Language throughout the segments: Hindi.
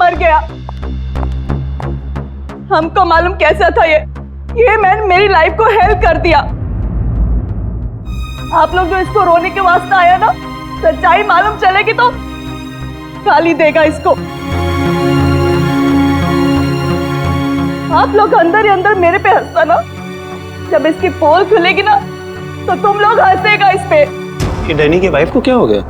मर गया। हमको मालूम कैसा था ये मैन मेरी लाइफ को हेल्प कर दिया। आप लोग जो इसको रोने के वास्ते आया ना, सच्चाई मालूम चलेगी तो गाली देगा इसको। आप लोग अंदर ही अंदर मेरे पे हंसता ना, जब इसकी पोल खुलेगी ना तो तुम लोग हंसेगा इस पे। कि डैनी की वाइफ को क्या हो गया?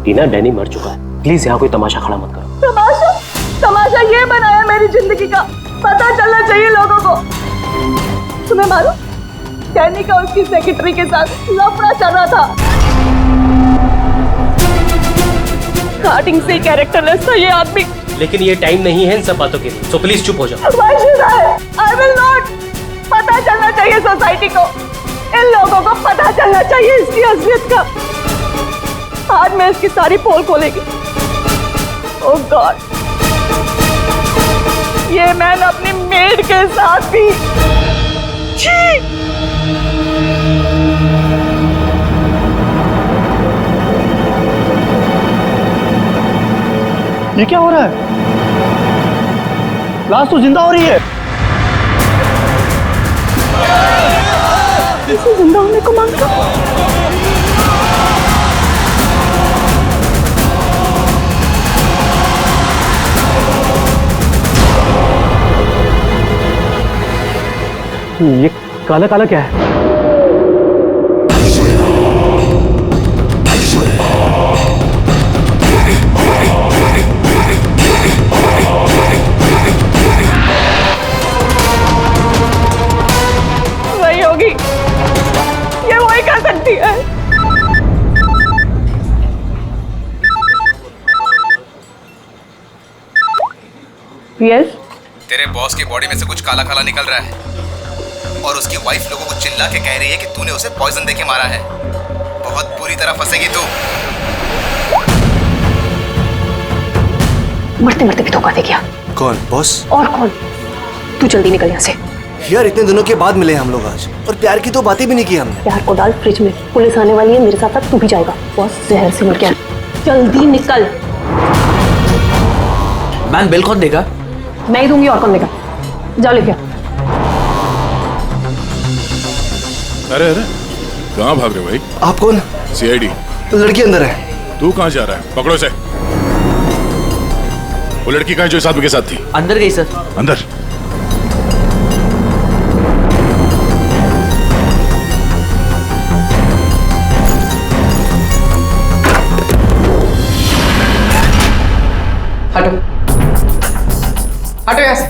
टीना, डैनी मर चुका है, प्लीज यहाँ कोई तमाशा खड़ा मत करो। तमाशा ये बनाया मेरी जिंदगी का, पता चलना चाहिए लोगों को। तुम्हें मालूम डैनी का उसकी सेक्रेटरी के साथ लफड़ा चल रहा था। स्टार्टिंग से कैरेक्टरलेस था ये आदमी। लेकिन ये टाइम नहीं है इन सब बातों के लिए, सो प्लीज चुप हो जाओ। Why should I? I will not. पता चलना चाहिए सोसाइटी को, इन लोगों को पता चलना चाहिए इसकी असलियत का। आज मैं इसकी सारी पोल खोलेगी। ओह गॉड, ये मैंने अपनी मेड के साथ भी। ये क्या हो रहा है? लाश तो जिंदा हो रही है। इसे जिंदा होने को मांगता। ये काला काला क्या है? वही होगी, ये वही कर सकती है। यस, तेरे बॉस की बॉडी में से कुछ काला काला निकल रहा है और उसकी वाइफ लोगों को चिल्ला के कह रही है कि तूने उसे पॉइजन देके मारा है। बहुत बुरी तरह फंसेगी तू। मरते मरते भी धोखा दे गया। कौन बॉस? और कौन? तू जल्दी निकल यहाँ से। यार इतने दिनों के बाद मिले हम लोग आज, और प्यार की तो बातें भी नहीं की हमने। प्यार को डाल फ्रिज में, पुलिस आने वाली है, मेरे साथ साथ तू भी जाएगा। बॉस जहर से मर गया, जल्दी निकल। मैम बिल कौन देगा? मैं ही दूंगी, और कौन देगा? जाओ लेके। अरे अरे, कहाँ भाग रहे हो भाई? आप कौन? सीआईडी। लड़की अंदर है। तू कहाँ जा रहा है? पकड़ो इसे। वो लड़की कहाँ है जो इस आदमी के साथ थी? अंदर गई सर। अंदर? हटो हटो यहाँ से।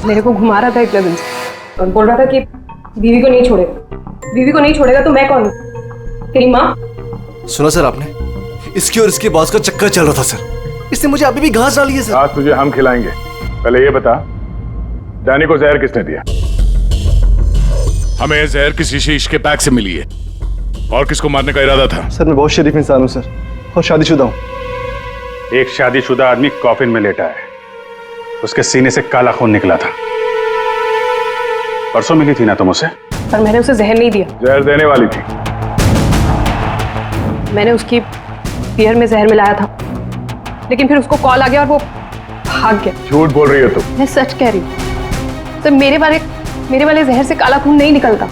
मेरे को घुमा रहा था इतने दिन से और बोल रहा था कि बीवी को नहीं छोड़ेगा, बीवी को नहीं छोड़ेगा। तो मैं कौन हूँ? तेरी माँ? सुना सर आपने, इसकी और इसके बॉस का चक्कर चल रहा था सर। इसने मुझे अभी भी घास डाली है सर। आज तुझे हम खिलाएंगे। पहले ये बता, डैनी को जहर किसने दिया? हमें जहर किसी शीश के पैक से मिली है। और किसको मारने का इरादा था? सर मैं बहुत शरीफ इंसान हूँ सर, और शादीशुदा हूँ। एक शादीशुदा आदमी कॉफिन में लेटा है, उसके सीने से काला खून निकला था। परसों मिली थी ना तुम उसे? पर मैंने उसे जहर नहीं दिया। जहर देने वाली थी। मैंने उसकी बियर में जहर मिलाया था, लेकिन फिर उसको कॉल आ गया और वो भाग गया। झूठ बोल रही है तू। मैं सच कह रही हूँ। तो मेरे वाले जहर से काला खून नहीं निकलता।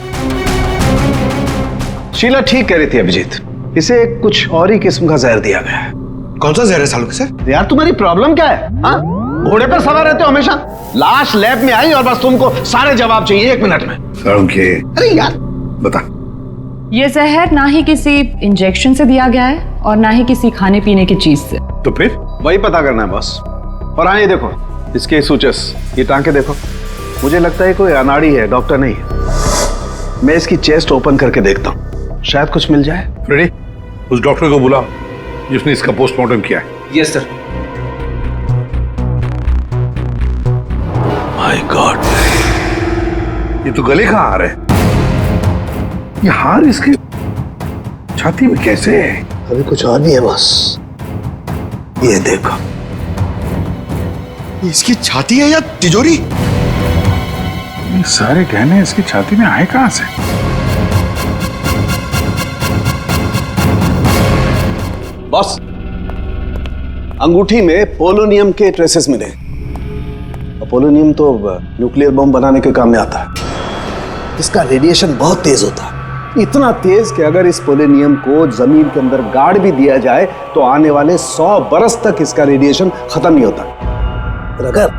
शीला ठीक कह रही थी अभिजीत, इसे कुछ और ही किस्म का जहर दिया गया है। कौन सा जहर है सालों सर? यार तुम्हारी प्रॉब्लम क्या है? हाँ, घोड़े पर सवार रहते हो हमेशा। लाश लैब में आई और बस तुमको सारे जवाब चाहिए 1 मिनट में। अरे यार बता। ये जहर ना ही किसी इंजेक्शन से दिया गया है और ना ही किसी खाने पीने की चीज से। तो फिर वही पता करना है बस। और हाँ, ये देखो इसके सूचस, ये टांके देखो। मुझे लगता है कोई अनाड़ी है, डॉक्टर नहीं है। मैं इसकी चेस्ट ओपन करके देखता हूँ, शायद कुछ मिल जाए। रेडी? उस डॉक्टर को बुला जिसने इसका पोस्टमार्टम किया है। Yes sir. माय गॉड, ये तो गले का हार है। ये हार इसके छाती में कैसे है? अभी कुछ और भी है बॉस। ये देखो, इसकी छाती है या तिजोरी? ये सारे गहने इसकी छाती में आए कहां से? बॉस, अंगूठी में पोलोनियम के ट्रेसेस मिले। पोलोनियम तो न्यूक्लियर बम बनाने के काम में आता है। इसका रेडिएशन बहुत तेज होता है, इतना तेज कि अगर इस पोलोनियम को जमीन के अंदर गाड़ भी दिया जाए तो आने वाले 100 बरस तक इसका रेडिएशन खत्म नहीं होता। और अगर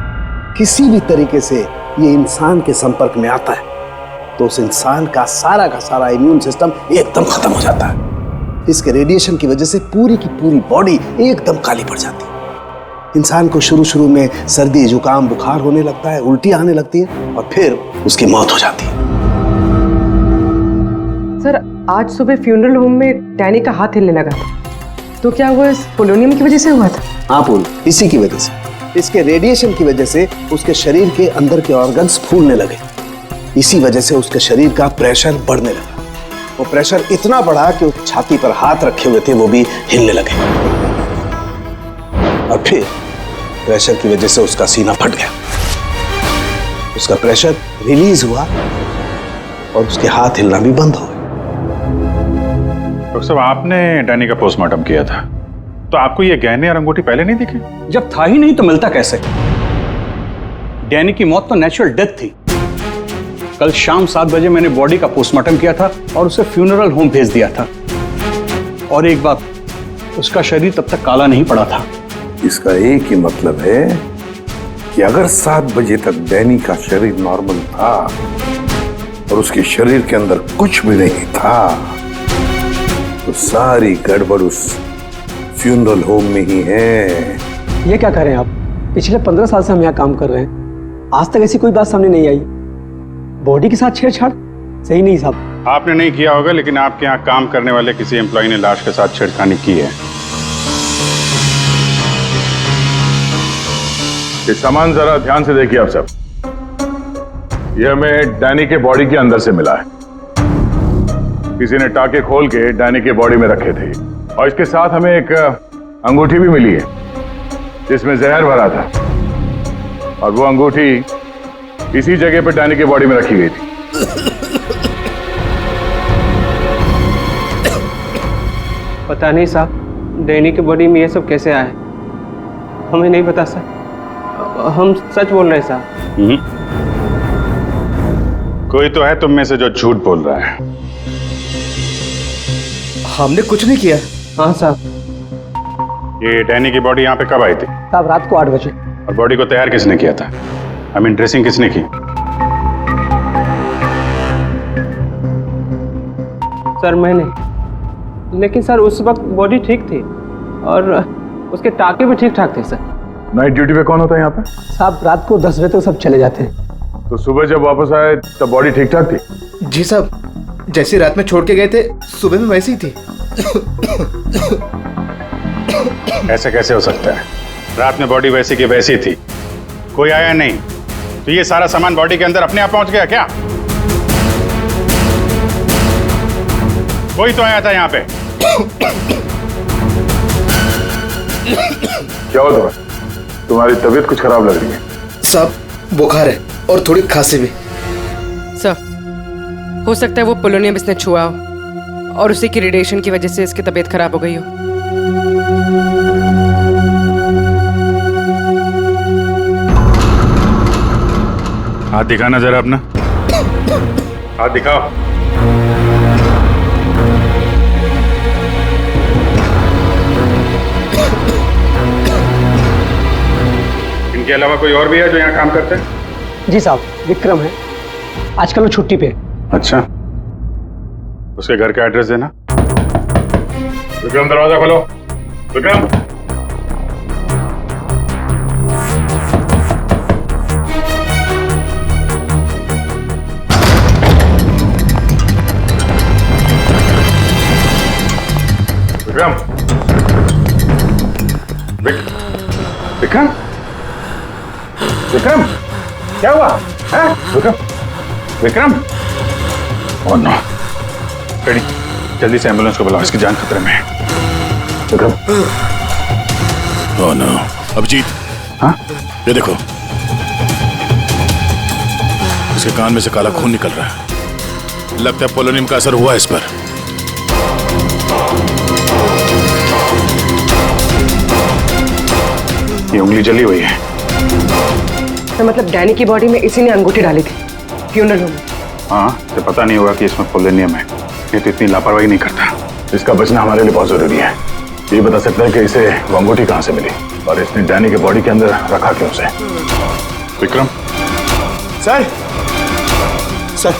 किसी भी तरीके से ये इंसान के संपर्क में आता है तो उस इंसान का सारा इम्यून सिस्टम एकदम खत्म हो जाता है। इसके रेडिएशन की वजह से पूरी की पूरी बॉडी एकदम काली पड़ जाती है। इंसान को शुरू में सर्दी, जुकाम, बुखार होने लगता है, उल्टी आने लगती है और फिर उसकी मौत हो जाती है। सर, आज सुबह फ्यूनरल होम में डैनी का हाथ हिलने लगा, तो क्या वो इस पोलोनियम की वजह से हुआ था? हाँ पूल, इसी की वजह से, इसके रेडिएशन की वजह से उसके शरीर के अंदर के ऑर्गन्स फूलने लगे। इसी वजह से उसके शरीर का प्रेशर बढ़ने लगा। वो प्रेशर इतना बढ़ा कि उस छाती पर हाथ रखे हुए थे वो भी हिलने लगे और फिर प्रेशर की वजह से उसका सीना फट गया। उसका प्रेशर रिलीज हुआ और उसके हाथ हिलना भी बंद हो गए। डॉक्टर साहब, आपने डैनी का पोस्टमार्टम किया था, तो आपको ये गहने और अंगूठी पहले नहीं दिखे? जब था ही नहीं तो मिलता कैसे? डैनी की मौत तो नेचुरल डेथ थी। कल शाम 7 बजे मैंने बॉडी का पोस्टमार्टम किया था और उसे फ्यूनरल होम भेज दिया था। और एक बात, उसका शरीर तब तक काला नहीं पड़ा था। इसका एक ही मतलब है कि अगर 7 बजे तक डैनी का शरीर नॉर्मल था और उसके शरीर के अंदर कुछ भी नहीं था, तो सारी गड़बड़ उस फ्यूनरल होम में ही है। ये क्या कह रहे हैं आप? पिछले 15 साल से हम यहाँ काम कर रहे हैं, आज तक ऐसी कोई बात सामने नहीं आई। बॉडी के साथ छेड़छाड़ सही नहीं साहब। आपने नहीं किया होगा, लेकिन आपके यहाँ काम करने वाले किसी एम्प्लॉय ने लाश के साथ छेड़खानी की है। ये सामान जरा ध्यान से देखिए आप सब। ये हमें डैनी के बॉडी के अंदर से मिला है। किसी ने टाके खोल के डैनी के बॉडी में रखे थे और इसके साथ हमें एक अंगूठी भी मिली है जिसमें जहर भरा था, और वो अंगूठी इसी जगह पे डैनी के बॉडी में रखी गई थी। पता नहीं साहब, डैनी की बॉडी में ये सब कैसे आया, हमें नहीं पता सर। हम सच बोल रहे हैं साहब। कोई तो है तुम में से जो झूठ बोल रहा है। हमने कुछ नहीं किया। हाँ साहब। ये डैनी की बॉडी यहाँ पे कब आई थी? साहब, रात को 8 बजे। और बॉडी को तैयार किसने किया था? आई मीन ड्रेसिंग किसने की? सर मैंने, लेकिन सर उस वक्त बॉडी ठीक थी और उसके टाके भी ठीक ठाक थे सर। नाइट ड्यूटी पे कौन होता है यहाँ पे? साहब, रात को 10 बजे तक सब चले जाते हैं। तो सुबह जब वापस आए तब बॉडी ठीक ठाक थी? जी साहब, जैसे रात में छोड़ के गए थे सुबह में वैसी ही थी। ऐसे कैसे हो सकता है? रात में बॉडी वैसी की वैसी थी, कोई आया नहीं, तो ये सारा सामान बॉडी के अंदर अपने आप पहुंच गया क्या? कोई तो आया था यहाँ पे। क्या हो तुम्हारी तबीयत कुछ खराब लग रही है? साहब, बुखार है और थोड़ी खांसी भी। सर, हो सकता है वो पोलोनियम इसने छुआ हो और उसी की रेडिएशन की वजह से इसकी तबीयत खराब हो गई हो। हाथ दिखाना जरा अपना, हाथ दिखाओ। इनके अलावा कोई और भी है जो यहाँ काम करते हैं? जी साहब, विक्रम है, आजकल वो छुट्टी पे। अच्छा, उसके घर का एड्रेस देना। विक्रम, दरवाजा खोलो। विक्रम, विक्रम, विक्रम, विक्रम, क्या हुआ है? विक्रम, विक्रम, ओह नो, जल्दी से एम्बुलेंस को बुलाओ, इसकी जान खतरे में है। विक्रम। Oh no. अभिजीत, हाँ? ये देखो, इसके कान में से काला खून निकल रहा है। लगता है पोलोनियम का असर हुआ इस पर। ये उंगली जली हुई है। तो मतलब डैनी की बॉडी में इसी ने अंगूठी डाली थी फ्यूनरल होम में। हाँ, तो पता नहीं होगा कि इसमें पोलोनियम है। ये तो इतनी लापरवाही नहीं करता। इसका बचना हमारे लिए बहुत जरूरी है। ये बता सकता है कि इसे वो अंगूठी कहां से मिली और इसने डैनी के बॉडी के अंदर रखा क्यों उसे। विक्रम। सर सर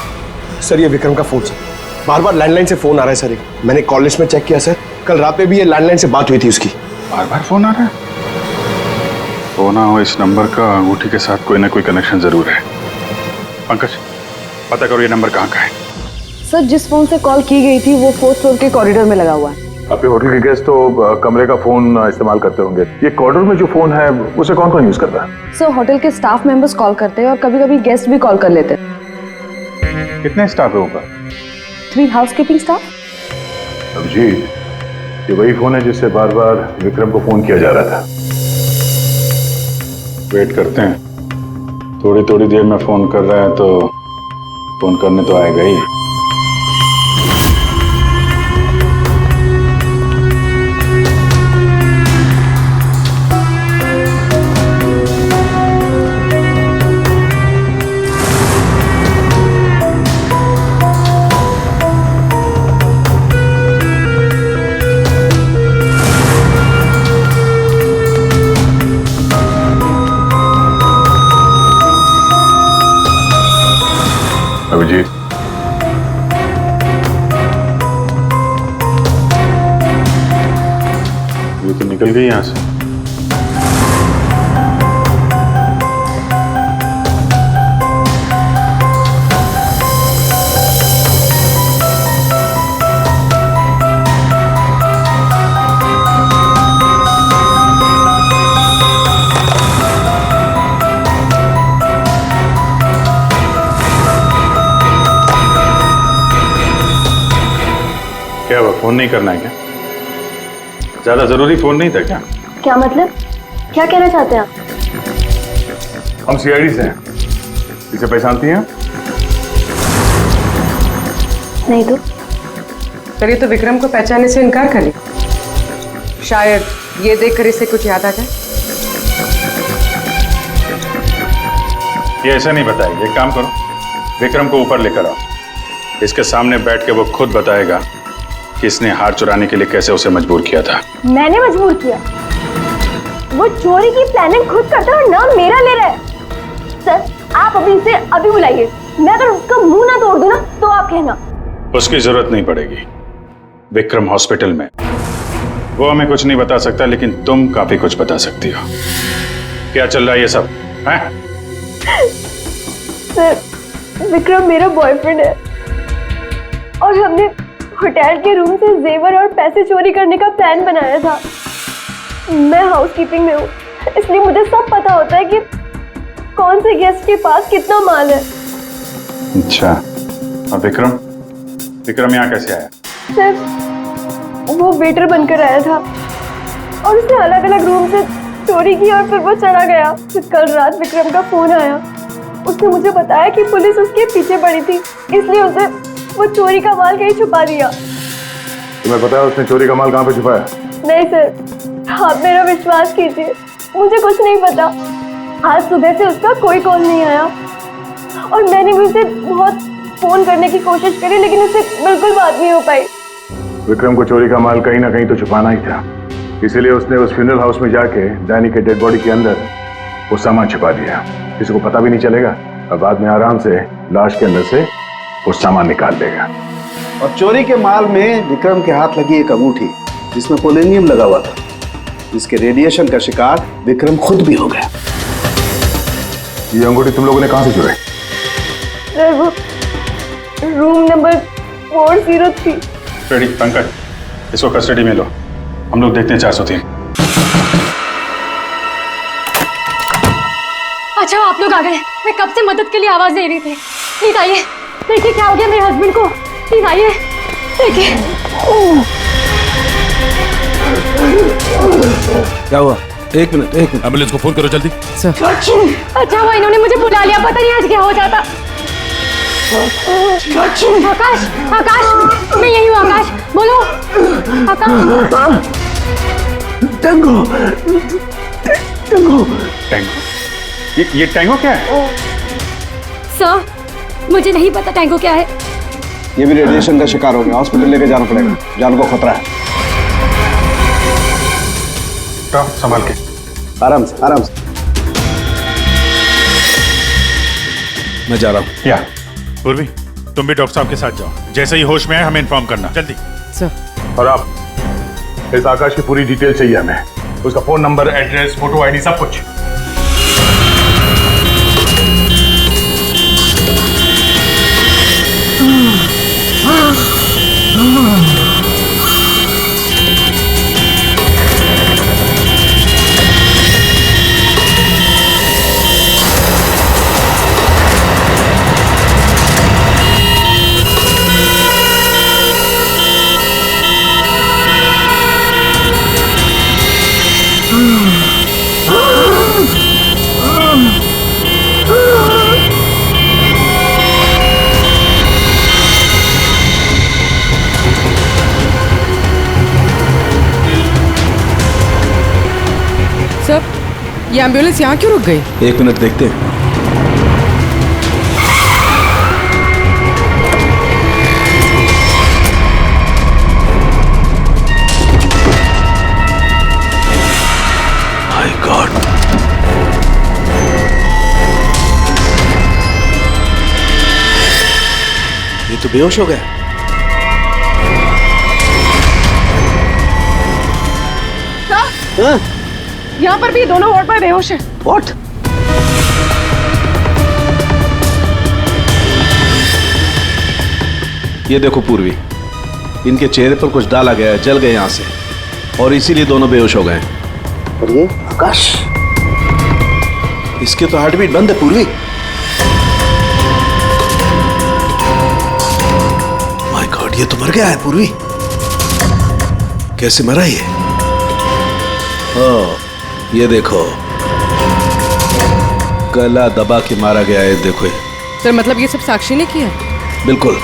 सर, ये विक्रम का फोन सर। बार बार लैंडलाइन से फोन आ रहा है सर। मैंने कॉल लिस्ट में चेक किया सर, कल रात में भी ये लैंडलाइन से बात हुई थी उसकी। बार बार फोन आ रहा है। तो ना हो, इस नंबर का अंगूठी के साथ कोई ना कोई कनेक्शन जरूर है। पंकज, पता करो ये नंबर कहाँ का है। सर, जिस फोन से कॉल की गई थी वो 4th फ्लोर के कॉरिडोर में लगा हुआ है। आपके होटल के गेस्ट तो कमरे का फोन इस्तेमाल करते होंगे। ये कॉरिडोर में जो फोन है उसे कौन कौन यूज करता है? सर, होटल के स्टाफ मेंबर्स कॉल करते हैं और कभी कभी गेस्ट भी कॉल कर लेते हैं। कितने स्टाफ है ऊपर? 3 हाउसकीपिंग स्टाफ। अभिजीत, ये वही फोन है जिससे बार बार विक्रम को फोन किया जा रहा था। वेट करते हैं, थोड़ी थोड़ी देर में फोन कर रहा है तो फोन करने तो आएगा ही। अभिजीत, ये तो निकल गई यहाँ से। क्या हुआ, फोन नहीं करना है क्या? ज्यादा जरूरी फोन नहीं था क्या? क्या मतलब? क्या कहना चाहते हैं आप? हम सीआईडी से हैं। इसे पहचानती हैं? नहीं तो। पर ये तो विक्रम को पहचानने से इनकार कर लिया। शायद ये देखकर इसे कुछ याद आ जाए। ये ऐसा नहीं बताएगी। एक काम करो, विक्रम को ऊपर लेकर आओ। इसके सामने बैठ के वो खुद बताएगा कि इसने हार चुराने के लिए कैसे उसे मजबूर किया था। मैंने मजबूर किया? वो चोरी की प्लानिंग खुद करता है और नाम मेरा ले रहा है। सर, आप अभी इसे अभी बुलाइए। मैं अगर उसका मुंह ना तोड़ दूं ना तो आप कहना। उसकी जरूरत नहीं पड़ेगी। विक्रम हॉस्पिटल में, वो हमें कुछ नहीं बता सकता, लेकिन तुम काफी कुछ बता सकती हो। क्या चल रहा है ये सब है? सर, विक्रम मेरा बॉयफ्रेंड है और हमने होटल के रूम से जेवर और पैसे चोरी करने का प्लान बनाया था। मैं हाउसकीपिंग में हूँ, इसलिए मुझे सब पता होता है कि कौन से गेस्ट के पास कितना माल है। अच्छा, और विक्रम यहाँ कैसे आया? सर, वो वेटर बनकर आया था और उसने अलग अलग रूम से चोरी की और फिर वो चला गया। फिर कल रात विक्रम का फोन आया। उसने मुझे बताया कि पुलिस उसके पीछे पड़ी थी, इसलिए उसे वो चोरी का माल कहीं छुपा दिया। तुम्हें पता है उसने चोरी का माल कहाँ पे छुपाया? नहीं सर, आप मेरा विश्वास कीजिए, मुझे कुछ नहीं पता। आज सुबह से उसका कोई कॉल नहीं आया और मैंने भी उसे बहुत फोन करने की कोशिश करी, लेकिन उससे बिल्कुल बात नहीं हो पाई। विक्रम को चोरी का माल कहीं ना कहीं तो छुपाना ही था, इसीलिए उसने उस फ्यूनरल हाउस में जाके डैनी के डेड बॉडी के अंदर वो सामान छुपा दिया। किसी को पता भी नहीं चलेगा और बाद में आराम से लाश के अंदर से वो सामान निकाल देगा। और चोरी के माल में विक्रम के हाथ लगी एक अंगूठी जिसमें पोलोनियम लगा हुआ था, जिसके रेडिएशन का शिकार विक्रम खुद भी हो गया। ये अंगूठी तुम लोगों ने कहां से चुराई? सर, वो रूम नंबर 403। रेडी पंकज, इसको कस्टडी में लो, हम लोग देखते हैं 403। अच्छा, आप लोग आ गए। मैं कब से मदद के लिए आवाज दे रही थी। प्लीज आइए, देखिए क्या हो गया मेरे हस्बैंड को। प्लीज आइए, देखिए। क्या हुआ? एक मिनट एम्बुलेंस को फोन करो जल्दी। अच्छा हुआ इन्होंने मुझे बुला लिया, पता नहीं आज क्या हो जाता। आकाश, आकाश, मैं यही हूँ आकाश, बोलो। आकाश। टैंगो। ये टैंगो क्या है? सर, मुझे नहीं पता टैंगो क्या है। ये भी रेडिएशन का शिकार हो गया, हॉस्पिटल लेके जाना पड़ेगा, जान को खतरा है। संभाल के, आराम से आराम से। मैं जा रहा हूँ। या पूर्वी, तुम भी डॉक्टर साहब के साथ जाओ, जैसे ही होश में आए हमें इन्फॉर्म करना जल्दी। सर। और आप इस आकाश की पूरी डिटेल चाहिए हमें, उसका phone number, address, photo, ID, सब कुछ। ये एम्बुलेंस यहाँ क्यों रुक गई? एक मिनट देखते हैं। माय गॉड, ये तो बेहोश हो गया। हाँ? यहाँ पर भी दोनों वार्ड में बेहोश है। What? ये देखो पूर्वी, इनके चेहरे पर कुछ डाला गया है, जल गए यहां से, और इसीलिए दोनों बेहोश हो गए। और ये आकाश, इसके तो हार्ट बीट बंद है पूर्वी। माय गॉड, ये तो मर गया है पूर्वी। कैसे मरा ये? ओह, ये देखो, गला दबा के मारा गया है। देखो सर, मतलब ये सब साक्षी ने किया? बिल्कुल।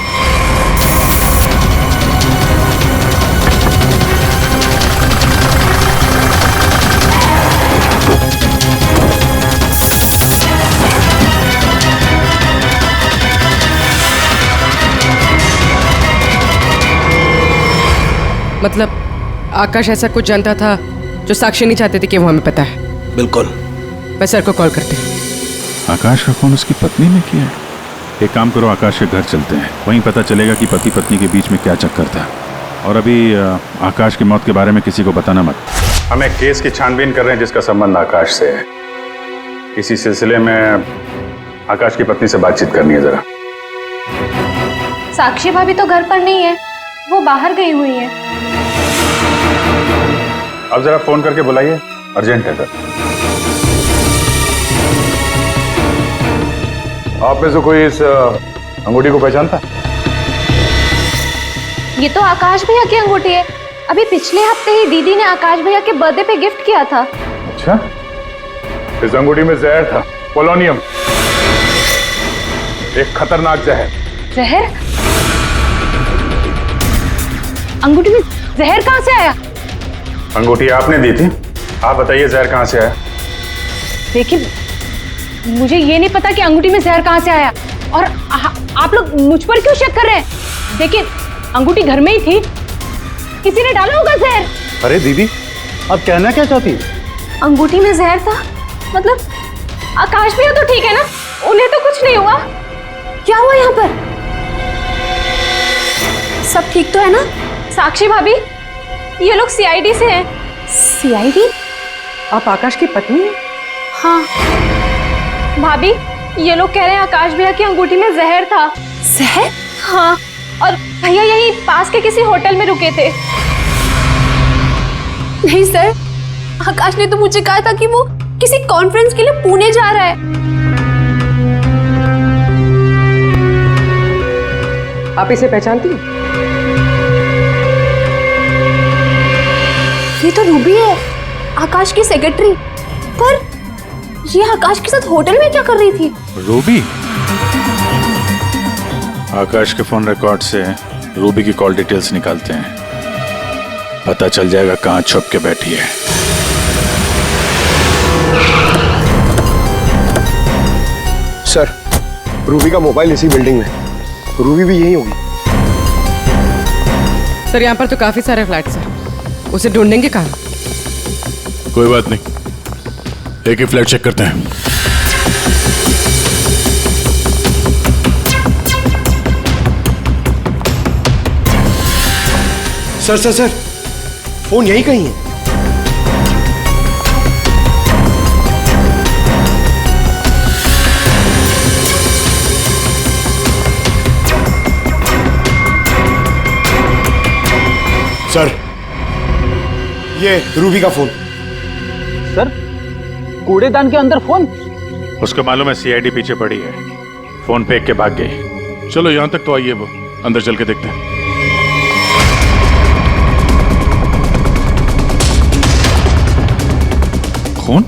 मतलब आकाश ऐसा कुछ जानता था जो साक्षी नहीं चाहते थे कि वो हमें पता है? बिल्कुल। मैं सर को कॉल करती हूँ। आकाश का फोन उसकी पत्नी ने किया। एक काम करो, आकाश के घर चलते हैं, वहीं पता चलेगा कि पति पत्नी के बीच में क्या चक्कर था। और अभी आकाश की मौत के बारे में किसी को बताना मत। हम एक केस की छानबीन कर रहे हैं जिसका संबंध आकाश से है। इसी सिलसिले में आकाश की पत्नी से बातचीत करनी है जरा। साक्षी भाभी तो घर पर नहीं है, वो बाहर गई हुई है। अब जरा फोन करके बुलाइए, अर्जेंट है सर। आप में से कोई इस अंगूठी को पहचानता? ये तो आकाश भैया की अंगूठी है। अभी पिछले हफ्ते ही दीदी ने आकाश भैया के बर्थडे पे गिफ्ट किया था। अच्छा, इस अंगूठी में जहर था, पोलोनियम, एक खतरनाक जहर। जहर? अंगूठी में जहर कहाँ से आया? अंगूठी आपने दी थी, आप बताइए जहर कहाँ से आया? देखिए, मुझे ये नहीं पता कि अंगूठी में जहर कहाँ से आया, और आप लोग मुझ पर क्यों शक कर रहे हैं? देखिए, अंगूठी घर में ही थी, किसी ने डाला होगा जहर। अरे दीदी, अब कहना क्या चाहती है? अंगूठी में जहर था, मतलब आकाश भैया तो ठीक है ना, उन्हें तो कुछ नहीं हुआ। क्या हुआ यहाँ पर? सब ठीक तो है ना? साक्षी भाभी, ये लोग सीआईडी से हैं। सीआईडी? आप आकाश की पत्नी हैं? हाँ भाभी, ये लोग कह रहे हैं आकाश भैया की अंगूठी में जहर था। जहर? हाँ, और भैया यही पास के किसी होटल में रुके थे। नहीं सर, आकाश ने तो मुझे कहा था कि वो किसी कॉन्फ्रेंस के लिए पुणे जा रहा है। आप इसे पहचानती हैं? ये तो रूबी है। आकाश की सेक्रेटरी। पर ये आकाश के साथ होटल में क्या कर रही थी? रूबी? आकाश के फोन रिकॉर्ड से रूबी की कॉल डिटेल्स निकालते हैं, पता चल जाएगा कहां छुप के बैठी है। सर, रूबी का मोबाइल इसी बिल्डिंग में, रूबी भी यही होगी। सर यहाँ पर तो काफी सारे फ्लैट्स हैं, उसे ढूंढेंगे कहाँ? कोई बात नहीं, एक ही फ्लैट चेक करते हैं। सर सर सर, फोन यहीं कहीं है। सर, ये रूबी का फोन। सर, कूड़ेदान के अंदर फोन? उसको मालूम है सीआईडी पीछे पड़ी है, फोन फेंक के भाग गई। चलो यहां तक तो आइए, वो अंदर चल के देखते हैं। खून?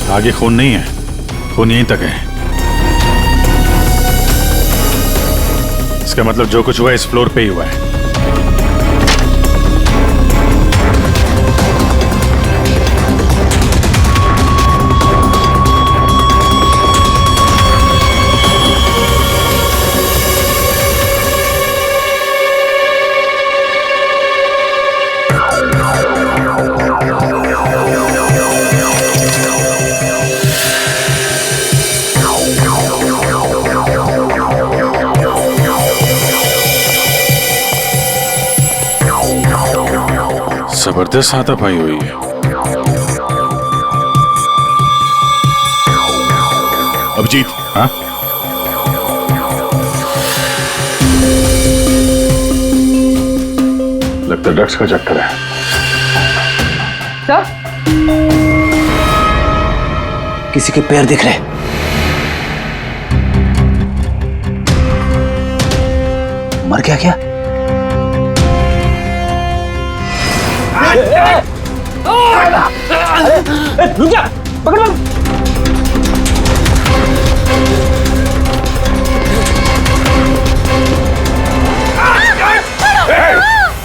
आगे खून नहीं है, खून यहीं तक है। इसका मतलब जो कुछ हुआ इस फ्लोर पे ही हुआ है। जबरदस्त हाथापाई हुई है। अभिजीत। हाँ? लगता है ड्रग्स का चक्कर है। सर, किसी के पैर दिख रहे। मर गया क्या? रुक जा, पकड़ पकड़।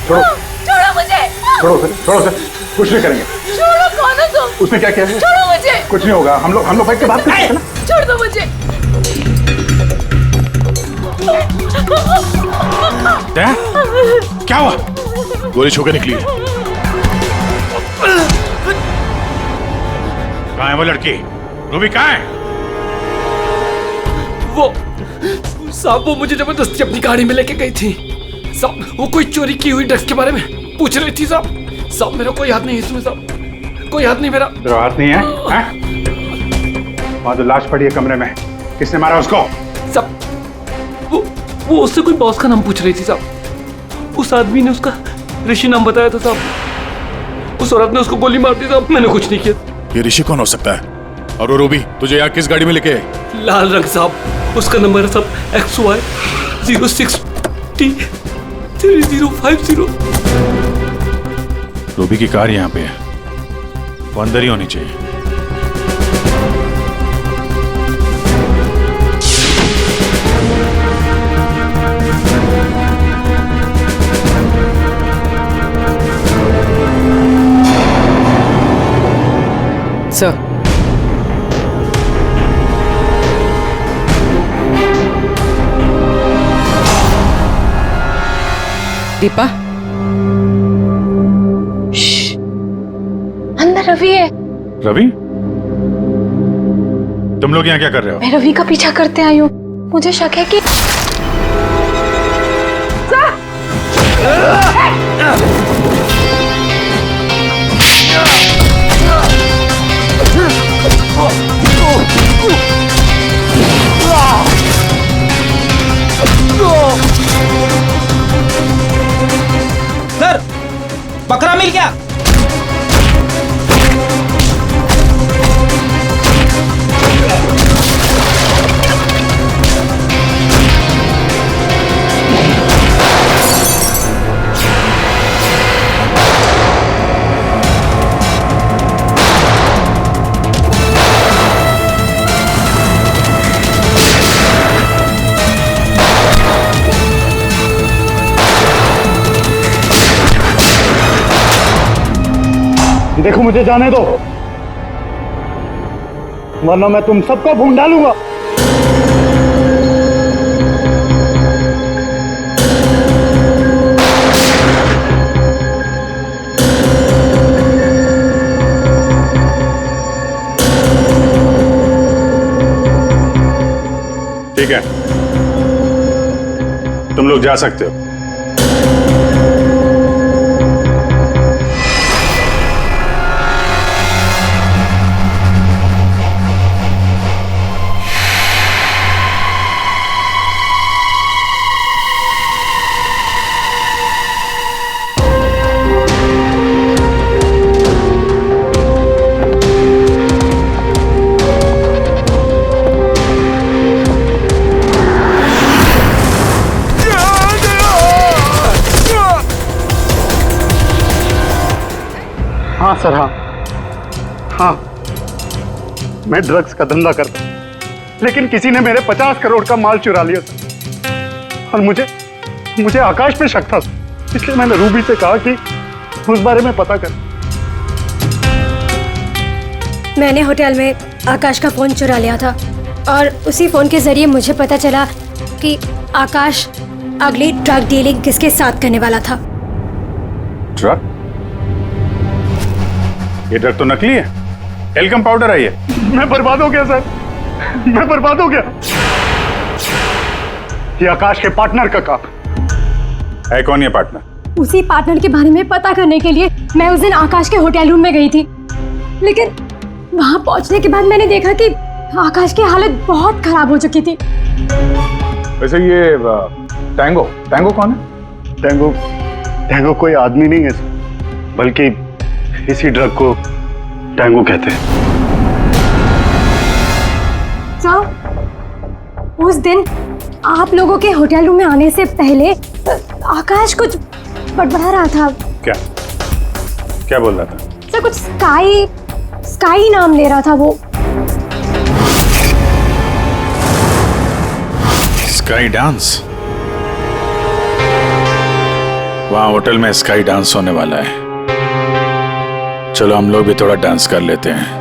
छोड़ो छोड़ो मुझे। छोड़ो सर, छोड़ो सर, कुछ नहीं करेंगे। छोड़ो, कौन हो तुम? उसने क्या किया है? छोड़ो मुझे। कुछ नहीं होगा, हम लोग बैठ के बात करते हैं ना। छोड़ दो मुझे। क्या हुआ? गोली छू के निकली है। कहाँ है वो लड़की? रूबी कहाँ है? वो साहब, वो मुझे जबरदस्ती अपनी गाड़ी में लेके गई थी साहब। वो कोई चोरी की हुई ड्रग्स के बारे में पूछ रही थी साहब। साहब मेरा कोई हाथ नहीं है इसमें साहब, कोई हाथ नहीं मेरा। तेरा हाथ नहीं है? वहाँ तो लाश पड़ी है कमरे में, किसने मारा उसको? साहब वो उससे कोई बॉस का नाम पूछ रही थी साहब। उस आदमी ने उसका ऋषि नाम बताया था साहब। उस औरत ने उसको गोली मार दी साहब, मैंने कुछ नहीं किया। ये ऋषि कौन हो सकता है? और वो रूबी तुझे यहाँ किस गाड़ी में लेके? लाल रंग साहब, उसका नंबर है साहब XY 06T 3050। रूबी की कार यहाँ पे है, वो अंदर ही होनी चाहिए। सर, दीपा, अंदर रवि है। रवि? तुम लोग यहाँ क्या कर रहे हो? मैं रवि का पीछा करते आई हूँ। मुझे शक है कि देखो मुझे जाने दो, वरना मैं तुम सबको भून डालूंगा। ठीक है, तुम लोग जा सकते हो। हाँ सर, हाँ, मैं ड्रग्स का धंधा करता हूं, लेकिन किसी ने मेरे 50 करोड़ का माल चुरा लिया सर। और मुझे आकाश पे शक था, इसलिए मैंने रूबी से कहा कि उस बारे में पता कर। मैंने होटल में आकाश का फोन चुरा लिया था और उसी फोन के जरिए मुझे पता चला कि आकाश अगली ड्रग डीलिंग किसके साथ करने वाला था। ड्रग? ये ड्रग तो नकली है, एल्कम पाउडर है ये। मैं बर्बाद हो गया सर, मैं बर्बाद हो गया। ये आकाश के पार्टनर का काम है। कौन ये पार्टनर? उसी पार्टनर के बारे में पता करने के लिए मैं उस दिन आकाश के होटल रूम में गई थी, लेकिन वहां पहुंचने के बाद मैंने देखा कि आकाश की हालत बहुत खराब हो चुकी थी। वैसे ये टैंगो कौन है? टैंगो कोई आदमी नहीं है सर, बल्कि इसी ड्रग को टैंगो कहते हैं। सर, उस दिन आप लोगों के होटल रूम में आने से पहले आकाश कुछ बड़बड़ा रहा था। क्या बोल रहा था? सर, कुछ स्काई नाम ले रहा था वो। Sky dance? वहां होटल में स्काई डांस होने वाला है। चलो हम लोग भी थोड़ा डांस कर लेते हैं।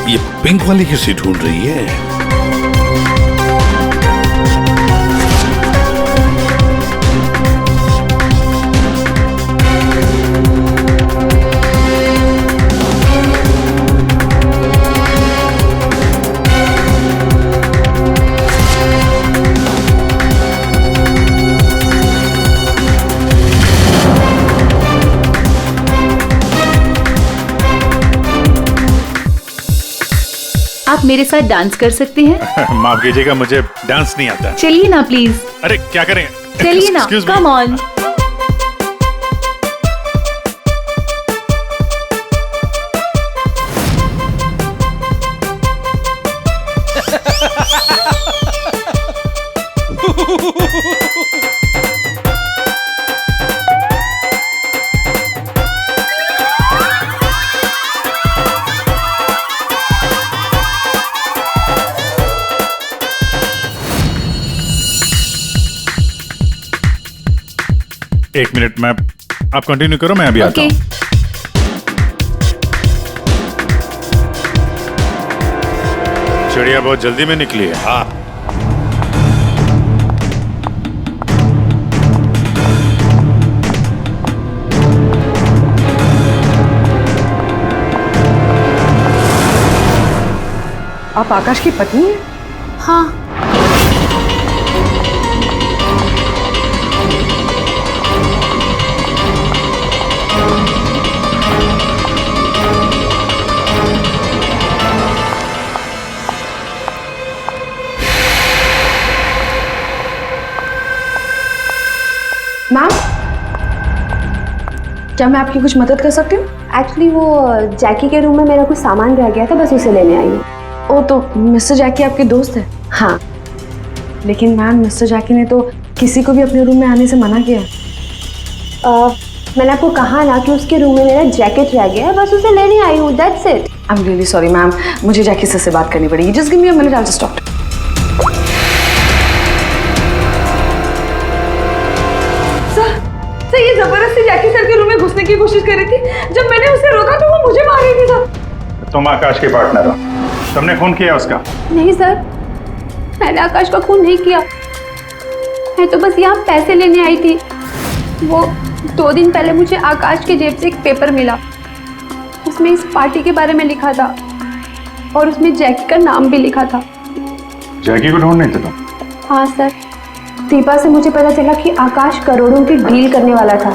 ये पिंक वाली किसी ढूंढ रही है? आप मेरे साथ डांस कर सकते हैं? माफ कीजिएगा, मुझे डांस नहीं आता। चलिए ना प्लीज। अरे क्या करें? चलिए ना, कम ऑन। एक मिनट में आप कंटिन्यू करो, मैं अभी आता हूँ। चिड़िया बहुत जल्दी में निकली है। हाँ, आप आकाश की पत्नी हैं? हाँ। मैम, क्या मैं आपकी कुछ मदद कर सकती हूँ? एक्चुअली वो जैकी के रूम में मेरा कुछ सामान रह गया था, बस उसे लेने आई हूँ। ओ तो मिस्टर जैकी आपके दोस्त है? हाँ, लेकिन मैम मिस्टर जैकी ने तो किसी को भी अपने रूम में आने से मना किया है। मैंने आपको कहा ना कि उसके रूम में मेरा जैकेट रह गया है, बस उसे लेने आई हूँ, that's it. I am really sorry ma'am, मुझे जैकी सर से बात करनी पड़ेगी। Just give me a minute, I will just talk. Sir ये जबरदस्ती जैकी सर के रूम में घुसने की कोशिश कर रही थी। जब मैंने उसे रोका तो वो मुझे मार रही थी सर। तुम आकाश के पार्टनर हो, तुमने खून किया उसका? नहीं सर, मैंने आकाश का खून नहीं किया। मैं तो बस यहाँ पैसे लेने आई थी। वो 2 दिन पहले मुझे आकाश के जेब से एक पेपर मिला, उसमें इस पार्टी के बारे में लिखा था और उसमें जैकी का नाम भी लिखा था। जैकी को ढूंढ नहीं थे तुम? हाँ सर, दीपा से मुझे पता चला कि आकाश करोड़ों की डील करने वाला था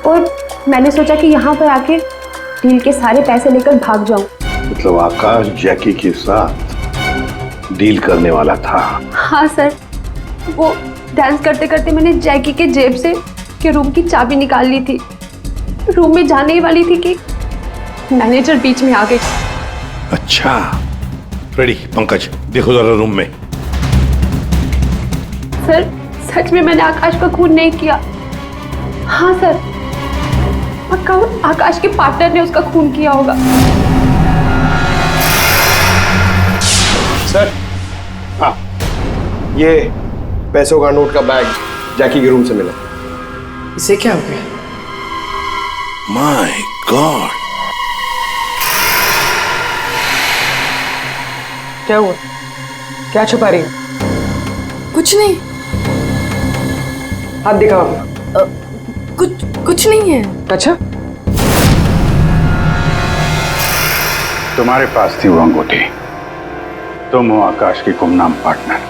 और मैंने सोचा कि यहाँ पर आके डील के सारे पैसे लेकर भाग जाऊं। मतलब आकाश जैकी के साथ डील करने वाला था? हाँ सर, वो डांस करते करते मैंने जैकी के जेब से के रूम की चाबी निकाल ली थी। रूम में जाने ही वाली थी कि मैनेजर बीच में आ गई। अच्छा, रेडी पंकज, देखो जरा रूम में। सर सच में मैंने आकाश का खून नहीं किया। हाँ सर, पक्का आकाश के पार्टनर ने उसका खून किया होगा। सर, हाँ, ये पैसों का नोट का बैग जैकी के रूम से मिला। इसे क्या हो गया? माय गॉड, क्या हुआ? क्या छुपा रही हो? कुछ नहीं। हाथ दिखाओ अपना। कुछ नहीं है। अच्छा, तुम्हारे पास थी वो अंगूठी, तुम हो आकाश की गुमनाम पार्टनर।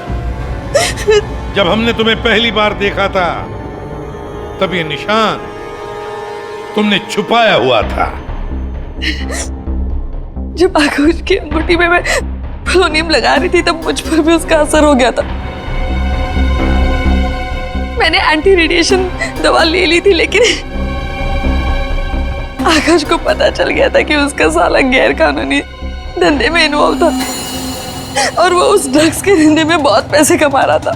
जब हमने तुम्हें पहली बार देखा था तब ये निशान तुमने छुपाया हुआ था। जब आकाश की अंगूठी में मैं प्रोनियम लगा रही थी तब मुझ पर भी उसका असर हो गया था। मैंने एंटी रेडिएशन दवा ले ली थी, लेकिन आकाश को पता चल गया था कि उसका साला गैर कानूनी धंधे में इन्वॉल्व था और वो उस ड्रग्स के धंधे में बहुत पैसे कमा रहा था।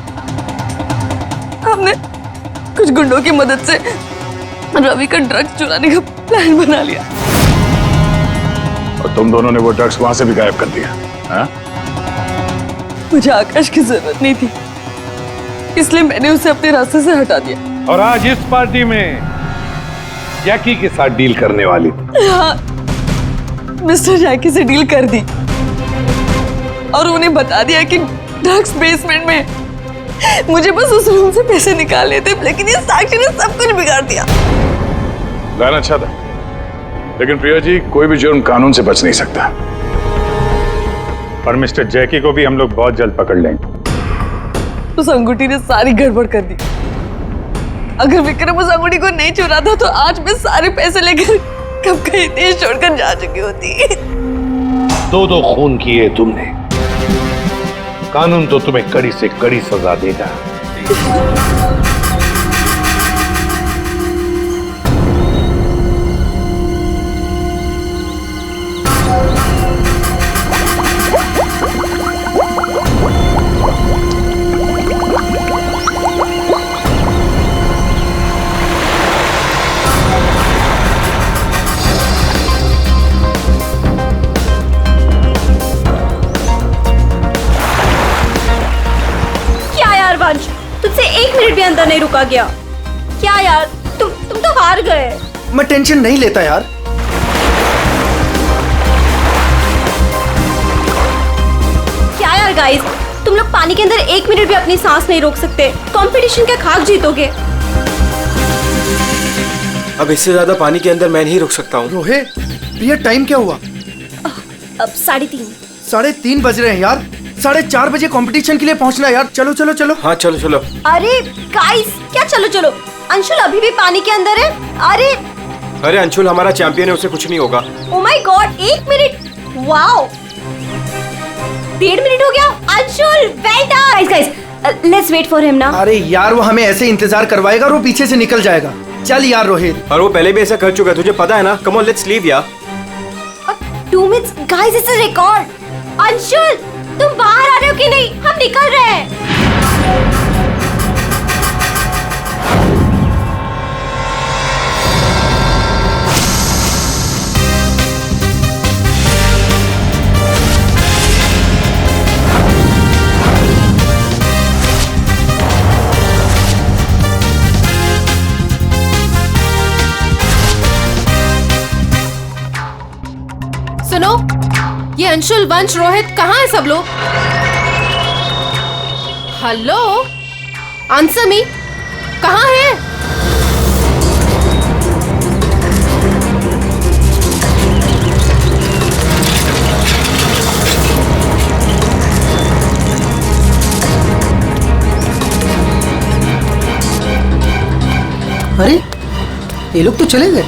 हमने कुछ गुंडों की मदद से रवि का ड्रग्स चुराने का प्लान बना लिया और तुम दोनों ने वो ड्रग्स वहां से भी गायब कर दिया। हाँ? मुझे आकाश की जरूरत नहीं थी, इसलिए मैंने उसे अपने रास्ते से हटा दिया। और आज इस पार्टी में जैकी के साथ डील करने वाली थी। हाँ, मिस्टर जैकी से डील कर दी और उन्हें बता दिया कि ड्रग्स बेसमेंट में। मुझे बस उस रूम से पैसे निकालने थे, लेकिन ये साक्षी ने सब कुछ बिगाड़ दिया। प्लान अच्छा था, लेकिन प्रिया जी, कोई भी जुर्म कानून से बच नहीं सकता। और मिस्टर जैकी को भी हम लोग बहुत जल्द पकड़ लेंगे। उस अंगूठी ने सारी गड़बड़ कर दी। अगर विक्रम उस अंगूठी को नहीं चुराता तो आज मैं सारे पैसे लेकर कब कहीं देश छोड़कर जा चुकी होती। दो खून किए तुमने, कानून तो तुम्हें कड़ी से कड़ी सजा देगा। तुझसे 1 मिनट भी अंदर नहीं रुका गया। क्या यार, तुम तो हार गए। मैं टेंशन नहीं लेता यार। क्या यार गाइस, तुम लोग पानी के अंदर 1 मिनट भी अपनी सांस नहीं रोक सकते। कंपटीशन का खाक जीतोगे। अब इससे ज्यादा पानी के अंदर मैं नहीं रुक सकता हूँ। रोहित, प्रिया टाइम क्या हुआ? अब 3:30। 3:30 बज रहे हैं यार। 4:30 बजे कंपटीशन के लिए पहुंचना है यार। चलो चलो चलो। हाँ चलो चलो। अरे गाइस, क्या चलो चलो? अंशुल अभी भी पानी के अंदर है। अरे अंशुल हमारा चैंपियन है, उसे कुछ नहीं होगा। Oh my god, 1 minute. Wow, 1.5 minute हो गया। Anshul well done. Guys let's wait for him ना। अरे यार, वो हमें ऐसे इंतजार करवाएगा और वो पीछे से निकल जाएगा। चल यार रोहित। और वो पहले भी ऐसा कर चुका है, तुझे पता है ना। कम ऑन लेट्स लीव यार। 2 minutes guys, it's a record. Anshul, तुम बाहर आ रहे हो कि नहीं? हम निकल रहे हैं। सुनो, ये अंशुल, वंश, रोहित कहाँ है सब लोग? हेलो, आंसर मी, कहाँ है? अरे ये लोग तो चले गए।